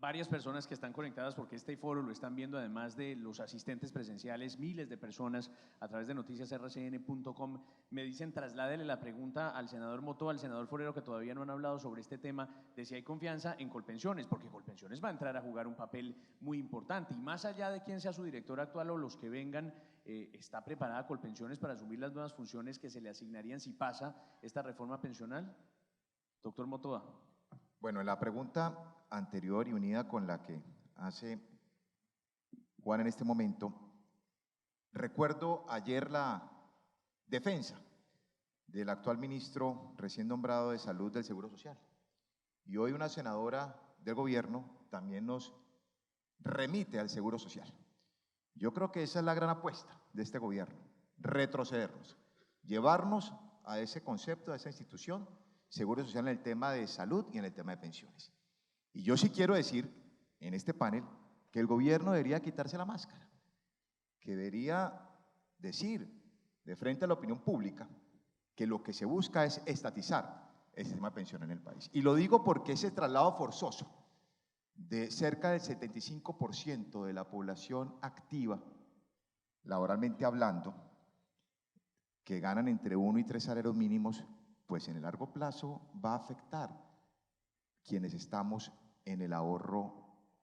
Varias personas que están conectadas porque este foro lo están viendo, además de los asistentes presenciales, miles de personas a través de noticiasrcn.com. Me dicen, trasládele la pregunta al senador Motó, al senador Forero, que todavía no han hablado sobre este tema de si hay confianza en Colpensiones, porque Colpensiones va a entrar a jugar un papel muy importante. Y más allá de quién sea su director actual o los que vengan, ¿está preparada Colpensiones para asumir las nuevas funciones que se le asignarían si pasa esta reforma pensional? Doctor Motoa. Bueno, la pregunta anterior y unida con la que hace Juan en este momento, recuerdo ayer la defensa del actual ministro recién nombrado de Salud del Seguro Social. Y hoy una senadora del gobierno también nos remite al Seguro Social. Yo creo que esa es la gran apuesta de este gobierno, retrocedernos, llevarnos a ese concepto, a esa institución, Seguro Social en el tema de salud y en el tema de pensiones. Y yo sí quiero decir en este panel que el gobierno debería quitarse la máscara, que debería decir de frente a la opinión pública que lo que se busca es estatizar el sistema de pensión en el país. Y lo digo porque ese traslado forzoso de cerca del 75% de la población activa, laboralmente hablando, que ganan entre 1 y 3 salarios mínimos, pues en el largo plazo va a afectar quienes estamos en el ahorro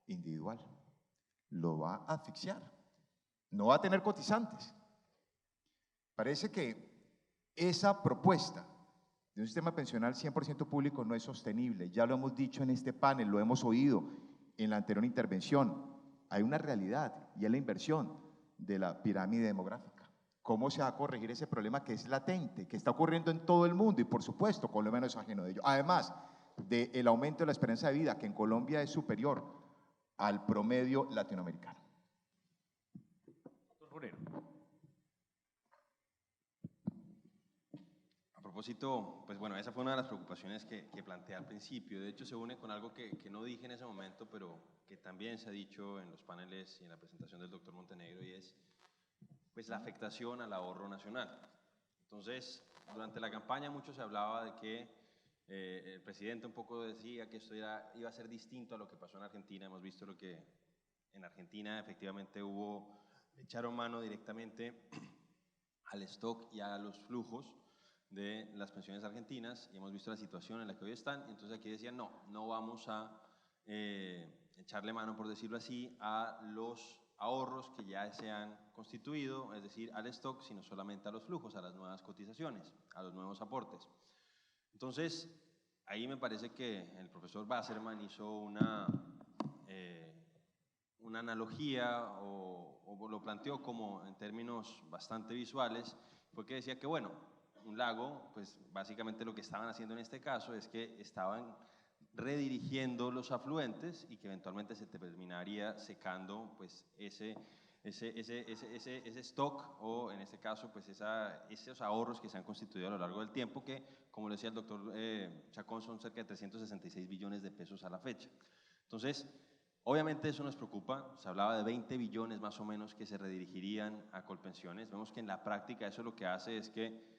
individual. Lo va a asfixiar. No va a tener cotizantes. Parece que esa propuesta de un sistema pensional 100% público no es sostenible. Ya lo hemos dicho en este panel, lo hemos oído en la anterior intervención. Hay una realidad y es la inversión de la pirámide demográfica. ¿Cómo se va a corregir ese problema que es latente, que está ocurriendo en todo el mundo y por supuesto Colombia no es ajeno de ello? Además del aumento de la esperanza de vida, que en Colombia es superior al promedio latinoamericano. Doctor Forero. A propósito, pues bueno, esa fue una de las preocupaciones que planteé al principio. De hecho, se une con algo que no dije en ese momento, pero que también se ha dicho en los paneles y en la presentación del doctor Montenegro, y es pues la afectación al ahorro nacional. Entonces, durante la campaña mucho se hablaba de que el presidente un poco decía que esto iba a ser distinto a lo que pasó en Argentina. Hemos visto lo que en Argentina efectivamente echaron mano directamente al stock y a los flujos de las pensiones argentinas, y hemos visto la situación en la que hoy están. Entonces aquí decían, no vamos a echarle mano, por decirlo así, a los ahorros que ya se han constituido, es decir, al stock, sino solamente a los flujos, a las nuevas cotizaciones, a los nuevos aportes. Entonces, ahí me parece que el profesor Wasserman hizo una analogía o lo planteó como en términos bastante visuales, porque decía que, bueno, un lago, pues básicamente lo que estaban haciendo en este caso es que estaban redirigiendo los afluentes y que eventualmente se terminaría secando pues ese stock, o en este caso pues esos ahorros que se han constituido a lo largo del tiempo, que como lo decía el doctor Chacón, son cerca de 366 billones de pesos a la fecha. Entonces, obviamente eso nos preocupa. Se hablaba de 20 billones más o menos que se redirigirían a Colpensiones. Vemos que en la práctica eso lo que hace es que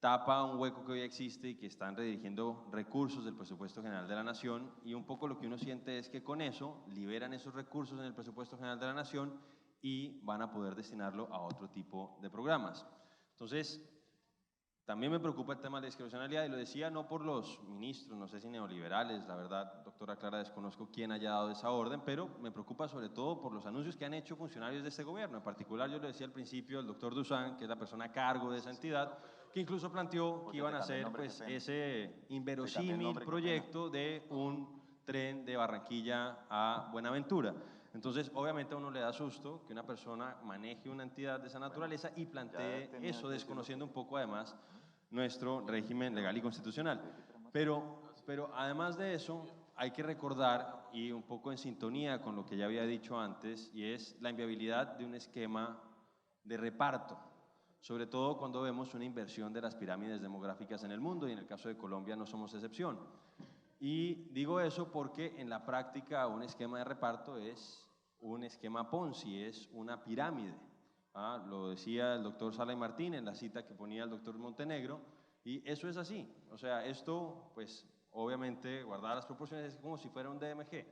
tapa un hueco que hoy existe y que están redirigiendo recursos del presupuesto general de la Nación, y un poco lo que uno siente es que con eso liberan esos recursos en el presupuesto general de la Nación y van a poder destinarlo a otro tipo de programas. Entonces, también me preocupa el tema de la discrecionalidad, y lo decía no por los ministros, no sé si neoliberales, la verdad, doctora Clara, desconozco quién haya dado esa orden, pero me preocupa sobre todo por los anuncios que han hecho funcionarios de este gobierno. En particular, yo lo decía al principio, el doctor Dusan, que es la persona a cargo de esa entidad, que incluso planteó que iban a hacer pues, ese inverosímil proyecto de un tren de Barranquilla a Buenaventura. Entonces, obviamente a uno le da susto que una persona maneje una entidad de esa naturaleza y plantee eso, desconociendo un poco además nuestro régimen legal y constitucional. Pero además de eso, hay que recordar, y un poco en sintonía con lo que ya había dicho antes, y es la inviabilidad de un esquema de reparto, sobre todo cuando vemos una inversión de las pirámides demográficas en el mundo, y en el caso de Colombia no somos excepción. Y digo eso porque en la práctica un esquema de reparto es un esquema Ponzi, es una pirámide. Lo decía el doctor Sala y Martín en la cita que ponía el doctor Montenegro, y eso es así. O sea, esto, pues, obviamente, guardadas las proporciones, es como si fuera un DMG.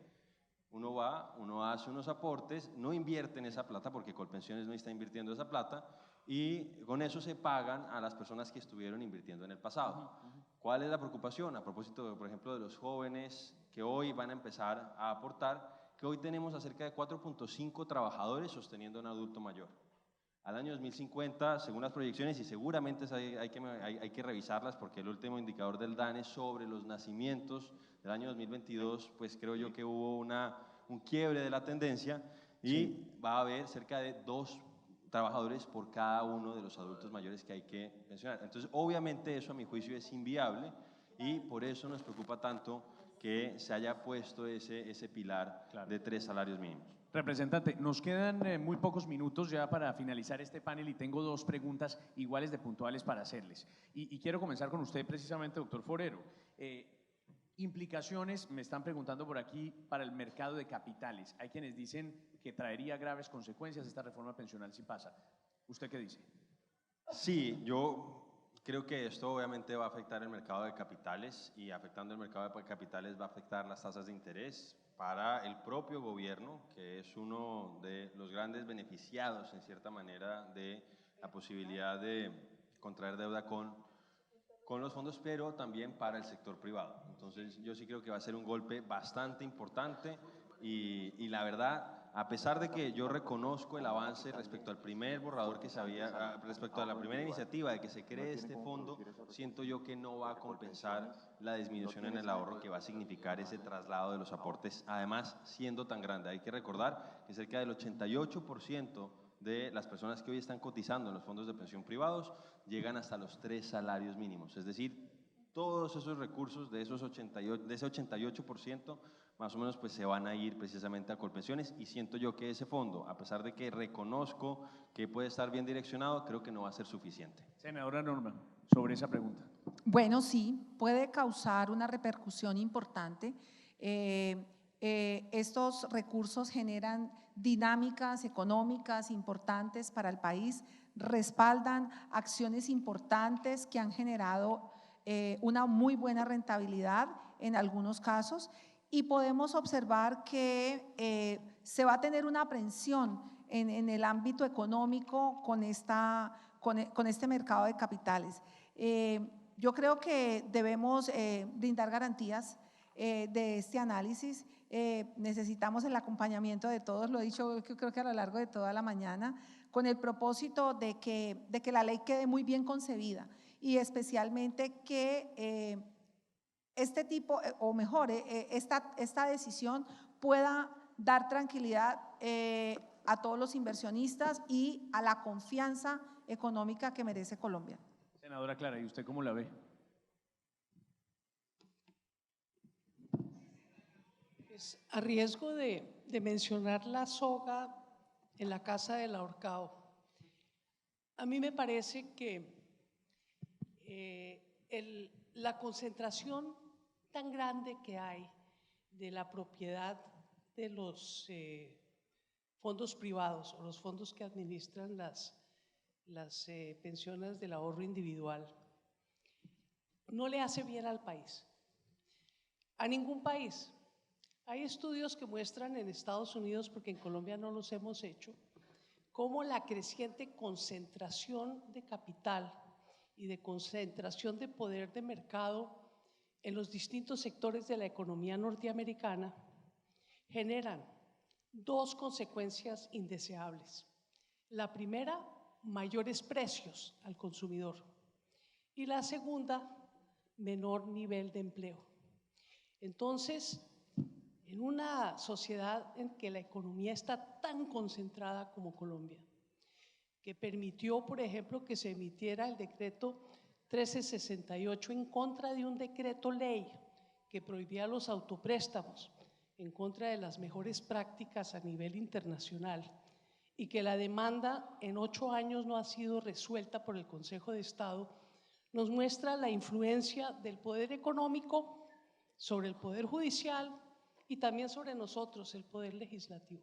Uno va, uno hace unos aportes, no invierte en esa plata porque Colpensiones no está invirtiendo esa plata, y con eso se pagan a las personas que estuvieron invirtiendo en el pasado. ¿Cuál es la preocupación? A propósito, por ejemplo, de los jóvenes que hoy van a empezar a aportar, que hoy tenemos a cerca de 4.5 trabajadores sosteniendo a un adulto mayor. Al año 2050, según las proyecciones, y seguramente hay que revisarlas porque el último indicador del DANE sobre los nacimientos del año 2022, pues creo yo que hubo un quiebre de la tendencia, y va a haber cerca de 2 trabajadores por cada uno de los adultos mayores que hay que pensionar. Entonces, obviamente eso a mi juicio es inviable, y por eso nos preocupa tanto que se haya puesto ese pilar de 3 salarios mínimos. Representante, nos quedan muy pocos minutos ya para finalizar este panel, y tengo 2 preguntas iguales de puntuales para hacerles. Y quiero comenzar con usted precisamente, doctor Forero. Implicaciones, me están preguntando por aquí, para el mercado de capitales. Hay quienes dicen que traería graves consecuencias esta reforma pensional si pasa. ¿Usted qué dice? Sí, yo creo que esto obviamente va a afectar el mercado de capitales, y afectando el mercado de capitales va a afectar las tasas de interés para el propio gobierno, que es uno de los grandes beneficiados en cierta manera de la posibilidad de contraer deuda con los fondos, pero también para el sector privado. Entonces yo sí creo que va a ser un golpe bastante importante, y la verdad, a pesar de que yo reconozco el avance respecto al primer borrador que se había, respecto a la primera iniciativa de que se cree este fondo, siento yo que no va a compensar la disminución en el ahorro que va a significar ese traslado de los aportes, además siendo tan grande. Hay que recordar que cerca del 88% de las personas que hoy están cotizando en los fondos de pensión privados llegan hasta los 3 salarios mínimos, es decir, todos esos recursos de ese 88% más o menos pues se van a ir precisamente a Colpensiones, y siento yo que ese fondo, a pesar de que reconozco que puede estar bien direccionado, creo que no va a ser suficiente. Senadora Norma, sobre esa pregunta. Bueno, sí, puede causar una repercusión importante. Estos recursos generan dinámicas económicas importantes para el país, respaldan acciones importantes que han generado una muy buena rentabilidad en algunos casos, y podemos observar que se va a tener una aprensión en el ámbito económico con este mercado de capitales. Yo creo que debemos brindar garantías de este análisis. Necesitamos el acompañamiento de todos, lo he dicho creo que a lo largo de toda la mañana, con el propósito de que la ley quede muy bien concebida, y especialmente que este tipo, o mejor, esta decisión pueda dar tranquilidad a todos los inversionistas y a la confianza económica que merece Colombia. Senadora Clara, ¿y usted cómo la ve? Pues, a riesgo de mencionar la soga en la casa del ahorcado, a mí me parece que la concentración tan grande que hay de la propiedad de los fondos privados o los fondos que administran las pensiones del ahorro individual, no le hace bien al país, a ningún país. Hay estudios que muestran en Estados Unidos, porque en Colombia no los hemos hecho, cómo la creciente concentración de capital y de concentración de poder de mercado en los distintos sectores de la economía norteamericana generan dos consecuencias indeseables. La primera, mayores precios al consumidor, y la segunda, menor nivel de empleo. Entonces, en una sociedad en que la economía está tan concentrada como Colombia, que permitió, por ejemplo, que se emitiera el decreto 1368 en contra de un decreto ley que prohibía los autopréstamos, en contra de las mejores prácticas a nivel internacional, y que la demanda en 8 años no ha sido resuelta por el Consejo de Estado, nos muestra la influencia del poder económico sobre el poder judicial y también sobre nosotros, el poder legislativo.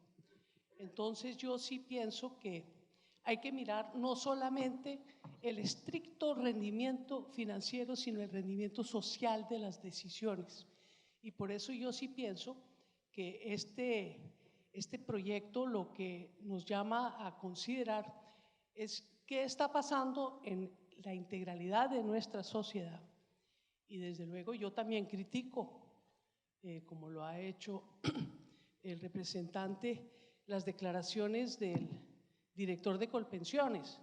Entonces yo sí pienso que hay que mirar no solamente el estricto rendimiento financiero, sino el rendimiento social de las decisiones. Y por eso yo sí pienso que este proyecto lo que nos llama a considerar es qué está pasando en la integralidad de nuestra sociedad. Y desde luego yo también critico, como lo ha hecho el representante, las declaraciones del director de Colpensiones,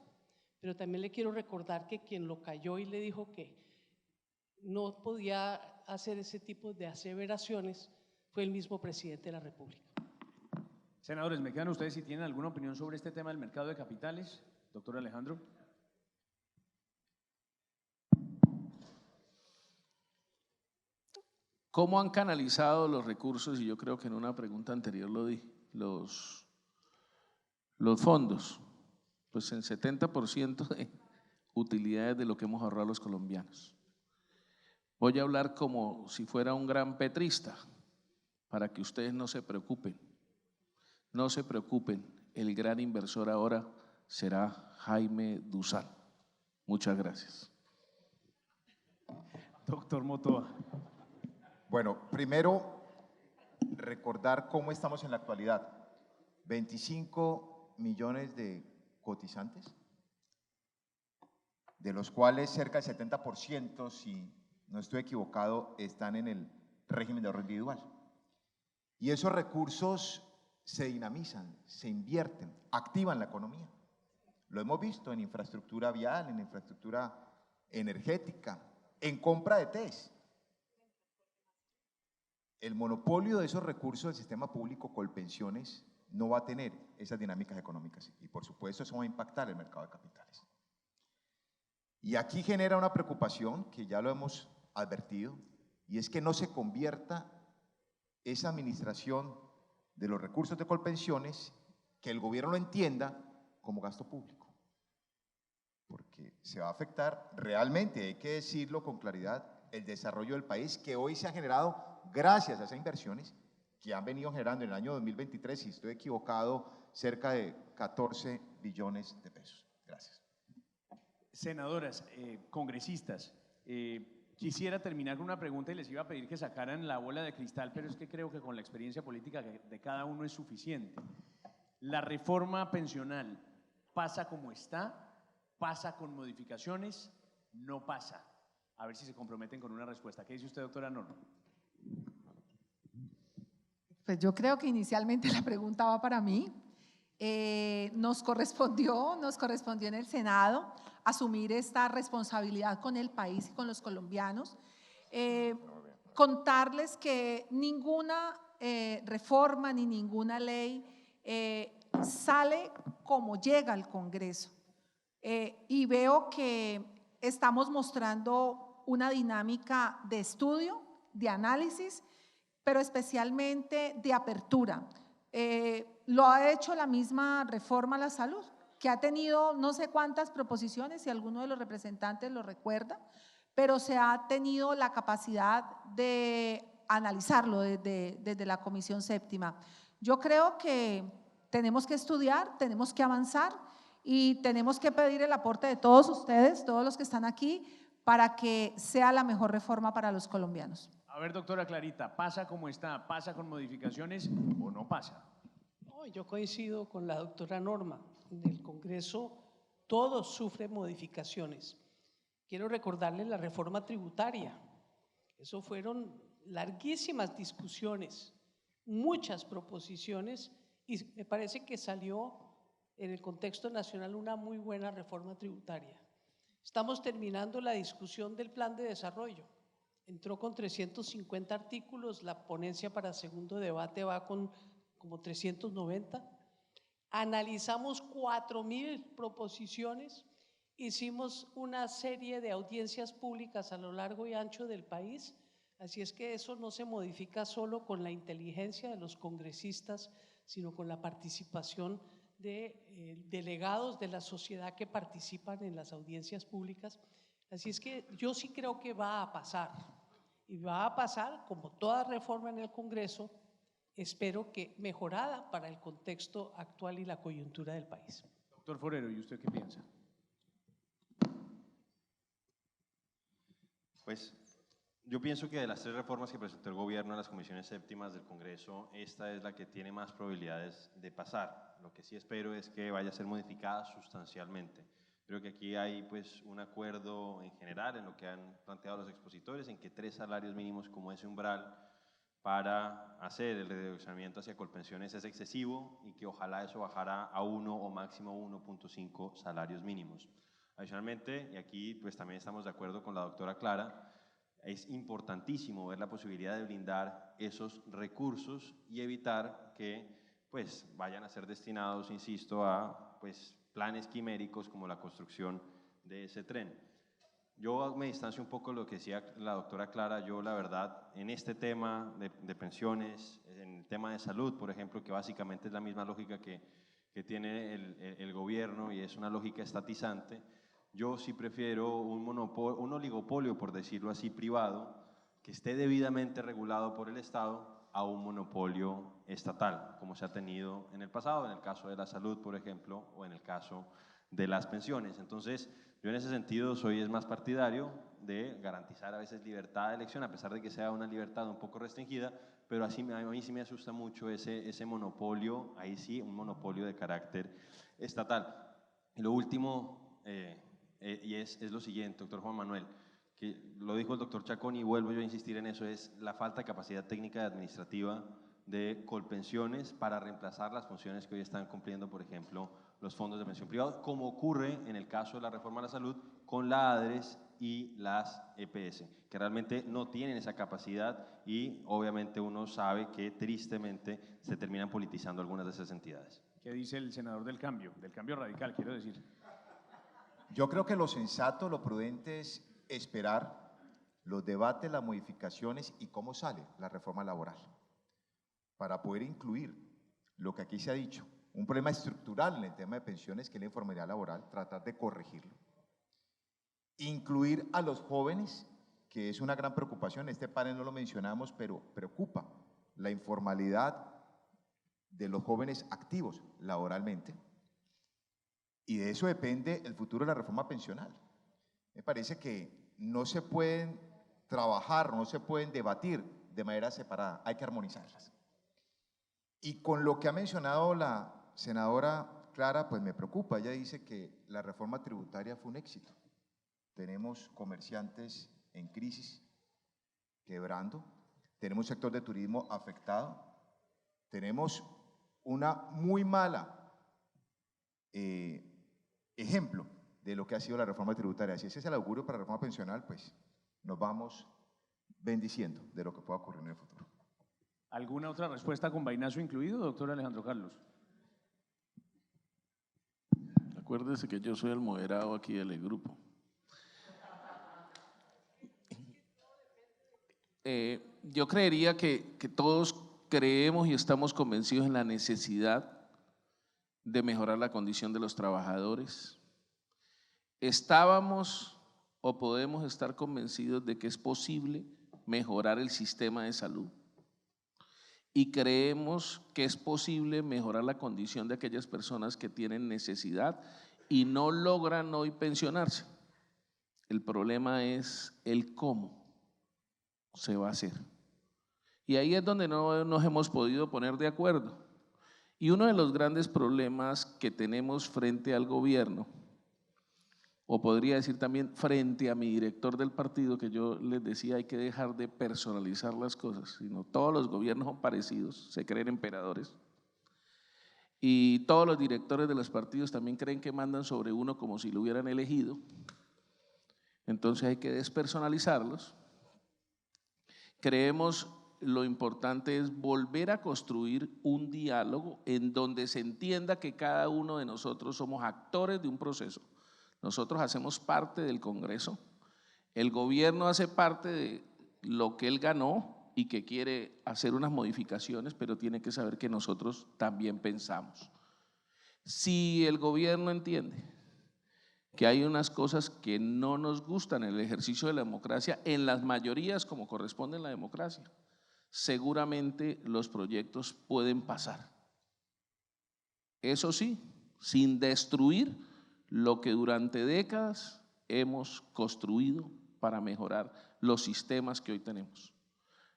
pero también le quiero recordar que quien lo calló y le dijo que no podía hacer ese tipo de aseveraciones fue el mismo presidente de la República. Senadores, me quedan ustedes si tienen alguna opinión sobre este tema del mercado de capitales. Doctor Alejandro. ¿Cómo han canalizado los recursos? Y yo creo que en una pregunta anterior lo di, los fondos, pues en 70% de utilidades de lo que hemos ahorrado los colombianos. Voy a hablar como si fuera un gran petrista, para que ustedes no se preocupen. No se preocupen, el gran inversor ahora será Jaime Duzán. Muchas gracias. Doctor Motoa. Bueno, primero, recordar cómo estamos en la actualidad. 25 millones de cotizantes, de los cuales cerca del 70%, si no estoy equivocado, están en el régimen de ahorro individual. Y esos recursos se dinamizan, se invierten, activan la economía. Lo hemos visto en infraestructura vial, en infraestructura energética, en compra de test. El monopolio de esos recursos del sistema público Colpensiones no va a tener esas dinámicas económicas y por supuesto eso va a impactar el mercado de capitales. Y aquí genera una preocupación que ya lo hemos advertido, y es que no se convierta esa administración de los recursos de Colpensiones, que el gobierno lo entienda como gasto público, porque se va a afectar realmente, hay que decirlo con claridad, el desarrollo del país que hoy se ha generado gracias a esas inversiones que han venido generando en el año 2023, si estoy equivocado, cerca de 14 billones de pesos. Gracias. Senadoras, congresistas, quisiera terminar con una pregunta y les iba a pedir que sacaran la bola de cristal, pero es que creo que con la experiencia política de cada uno es suficiente. ¿La reforma pensional pasa como está? ¿Pasa con modificaciones? ¿No pasa? A ver si se comprometen con una respuesta. ¿Qué dice usted, doctora Norma? Pues yo creo que inicialmente la pregunta va para mí. Nos correspondió en el Senado asumir esta responsabilidad con el país y con los colombianos. Contarles que ninguna reforma ni ninguna ley sale como llega al Congreso. Y veo que estamos mostrando una dinámica de estudio, de análisis, pero especialmente de apertura. Lo ha hecho la misma reforma a la salud, que ha tenido no sé cuántas proposiciones, si alguno de los representantes lo recuerda, pero se ha tenido la capacidad de analizarlo desde la Comisión Séptima. Yo creo que tenemos que estudiar, tenemos que avanzar y tenemos que pedir el aporte de todos ustedes, todos los que están aquí, para que sea la mejor reforma para los colombianos. A ver, doctora Clarita, ¿pasa como está? ¿Pasa con modificaciones o no pasa? No, yo coincido con la doctora Norma. En el Congreso todo sufre modificaciones. Quiero recordarles la reforma tributaria. Eso fueron larguísimas discusiones, muchas proposiciones, y me parece que salió en el contexto nacional una muy buena reforma tributaria. Estamos terminando la discusión del plan de desarrollo. Entró con 350 artículos, la ponencia para segundo debate va con como 390. Analizamos 4.000 proposiciones, hicimos una serie de audiencias públicas a lo largo y ancho del país, así es que eso no se modifica solo con la inteligencia de los congresistas, sino con la participación de delegados de la sociedad que participan en las audiencias públicas. Así es que yo sí creo que va a pasar, y va a pasar como toda reforma en el Congreso, espero que mejorada para el contexto actual y la coyuntura del país. Doctor Forero, ¿y usted qué piensa? Pues yo pienso que de las 3 reformas que presentó el gobierno en las comisiones séptimas del Congreso, esta es la que tiene más probabilidades de pasar. Lo que sí espero es que vaya a ser modificada sustancialmente. Creo que aquí hay pues un acuerdo en general en lo que han planteado los expositores, en que 3 salarios mínimos como ese umbral para hacer el redireccionamiento hacia Colpensiones es excesivo y que ojalá eso bajara a 1 o máximo 1.5 salarios mínimos. Adicionalmente, y aquí pues también estamos de acuerdo con la doctora Clara, es importantísimo ver la posibilidad de blindar esos recursos y evitar que pues vayan a ser destinados, insisto, a pues planes quiméricos como la construcción de ese tren. Yo me distancio un poco de lo que decía la doctora Clara. Yo la verdad en este tema de pensiones, en el tema de salud, por ejemplo, que básicamente es la misma lógica que tiene el gobierno y es una lógica estatizante, yo sí prefiero un monopolio, un oligopolio, por decirlo así, privado, que esté debidamente regulado por el Estado, a un monopolio estatal, como se ha tenido en el pasado, en el caso de la salud, por ejemplo, o en el caso de las pensiones. Entonces, yo en ese sentido es más partidario de garantizar a veces libertad de elección, a pesar de que sea una libertad un poco restringida, pero así, a mí sí me asusta mucho ese monopolio, ahí sí, un monopolio de carácter estatal. Y lo último, y es lo siguiente, doctor Juan Manuel, que lo dijo el doctor Chacón y vuelvo yo a insistir en eso, es la falta de capacidad técnica y administrativa de Colpensiones para reemplazar las funciones que hoy están cumpliendo, por ejemplo, los fondos de pensión privados, como ocurre en el caso de la reforma a la salud con la ADRES y las EPS, que realmente no tienen esa capacidad y obviamente uno sabe que tristemente se terminan politizando algunas de esas entidades. ¿Qué dice el senador del cambio radical, quiero decir? Yo creo que lo sensato, lo prudente es esperar los debates, las modificaciones y cómo sale la reforma laboral, para poder incluir lo que aquí se ha dicho, un problema estructural en el tema de pensiones, que es la informalidad laboral, tratar de corregirlo. Incluir a los jóvenes, que es una gran preocupación, este panel no lo mencionamos, pero preocupa la informalidad de los jóvenes activos laboralmente, y de eso depende el futuro de la reforma pensional. Me parece que no se pueden trabajar, no se pueden debatir de manera separada, hay que armonizarlas. Y con lo que ha mencionado la senadora Clara, pues me preocupa. Ella dice que la reforma tributaria fue un éxito. Tenemos comerciantes en crisis, quebrando, tenemos un sector de turismo afectado, tenemos una muy mala ejemplo de lo que ha sido la reforma tributaria. Si ese es el augurio para la reforma pensional, pues nos vamos bendiciendo de lo que pueda ocurrir en el futuro. ¿Alguna otra respuesta con vainazo incluido, doctor Alejandro Carlos? Acuérdese que yo soy el moderado aquí del grupo. Yo creería que todos creemos y estamos convencidos en la necesidad de mejorar la condición de los trabajadores. Estábamos o podemos estar convencidos de que es posible mejorar el sistema de salud y creemos que es posible mejorar la condición de aquellas personas que tienen necesidad y no logran hoy pensionarse. el problema es el cómo se va a hacer. Y ahí es donde no nos hemos podido poner de acuerdo. Y uno de los grandes problemas que tenemos frente al gobierno, o podría decir también frente a mi director del partido, que yo les decía hay que dejar de personalizar las cosas, sino todos los gobiernos son parecidos, se creen emperadores. Y todos los directores de los partidos también creen que mandan sobre uno como si lo hubieran elegido. Entonces hay que despersonalizarlos. Creemos lo importante es volver a construir un diálogo en donde se entienda que cada uno de nosotros somos actores de un proceso. Nosotros hacemos parte del Congreso, el gobierno hace parte de lo que él ganó y que quiere hacer unas modificaciones, pero tiene que saber que nosotros también pensamos. Si el gobierno entiende que hay unas cosas que no nos gustan en el ejercicio de la democracia, en las mayorías como corresponde en la democracia, seguramente los proyectos pueden pasar. Eso sí, sin destruir lo que durante décadas hemos construido para mejorar los sistemas que hoy tenemos.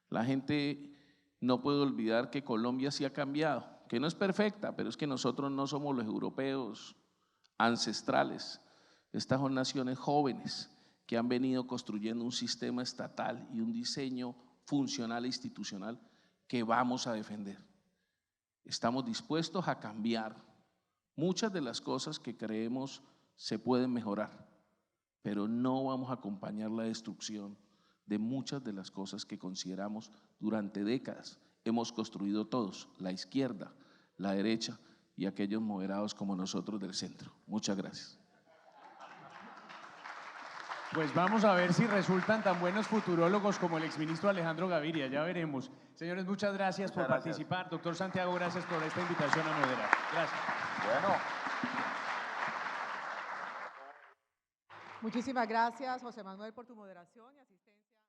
La gente no puede olvidar que Colombia sí ha cambiado, que no es perfecta, pero es que nosotros no somos los europeos ancestrales. Estas son naciones jóvenes que han venido construyendo un sistema estatal y un diseño funcional e institucional que vamos a defender. Estamos dispuestos a cambiar muchas de las cosas que creemos se pueden mejorar, pero no vamos a acompañar la destrucción de muchas de las cosas que consideramos durante décadas hemos construido todos, la izquierda, la derecha y aquellos moderados como nosotros del centro. Muchas gracias. Pues vamos a ver si resultan tan buenos futurólogos como el exministro Alejandro Gaviria, ya veremos. Señores, muchas gracias por participar. Doctor Santiago, gracias por esta invitación a moderar. Gracias. Bueno. Muchísimas gracias, José Manuel, por tu moderación y asistencia.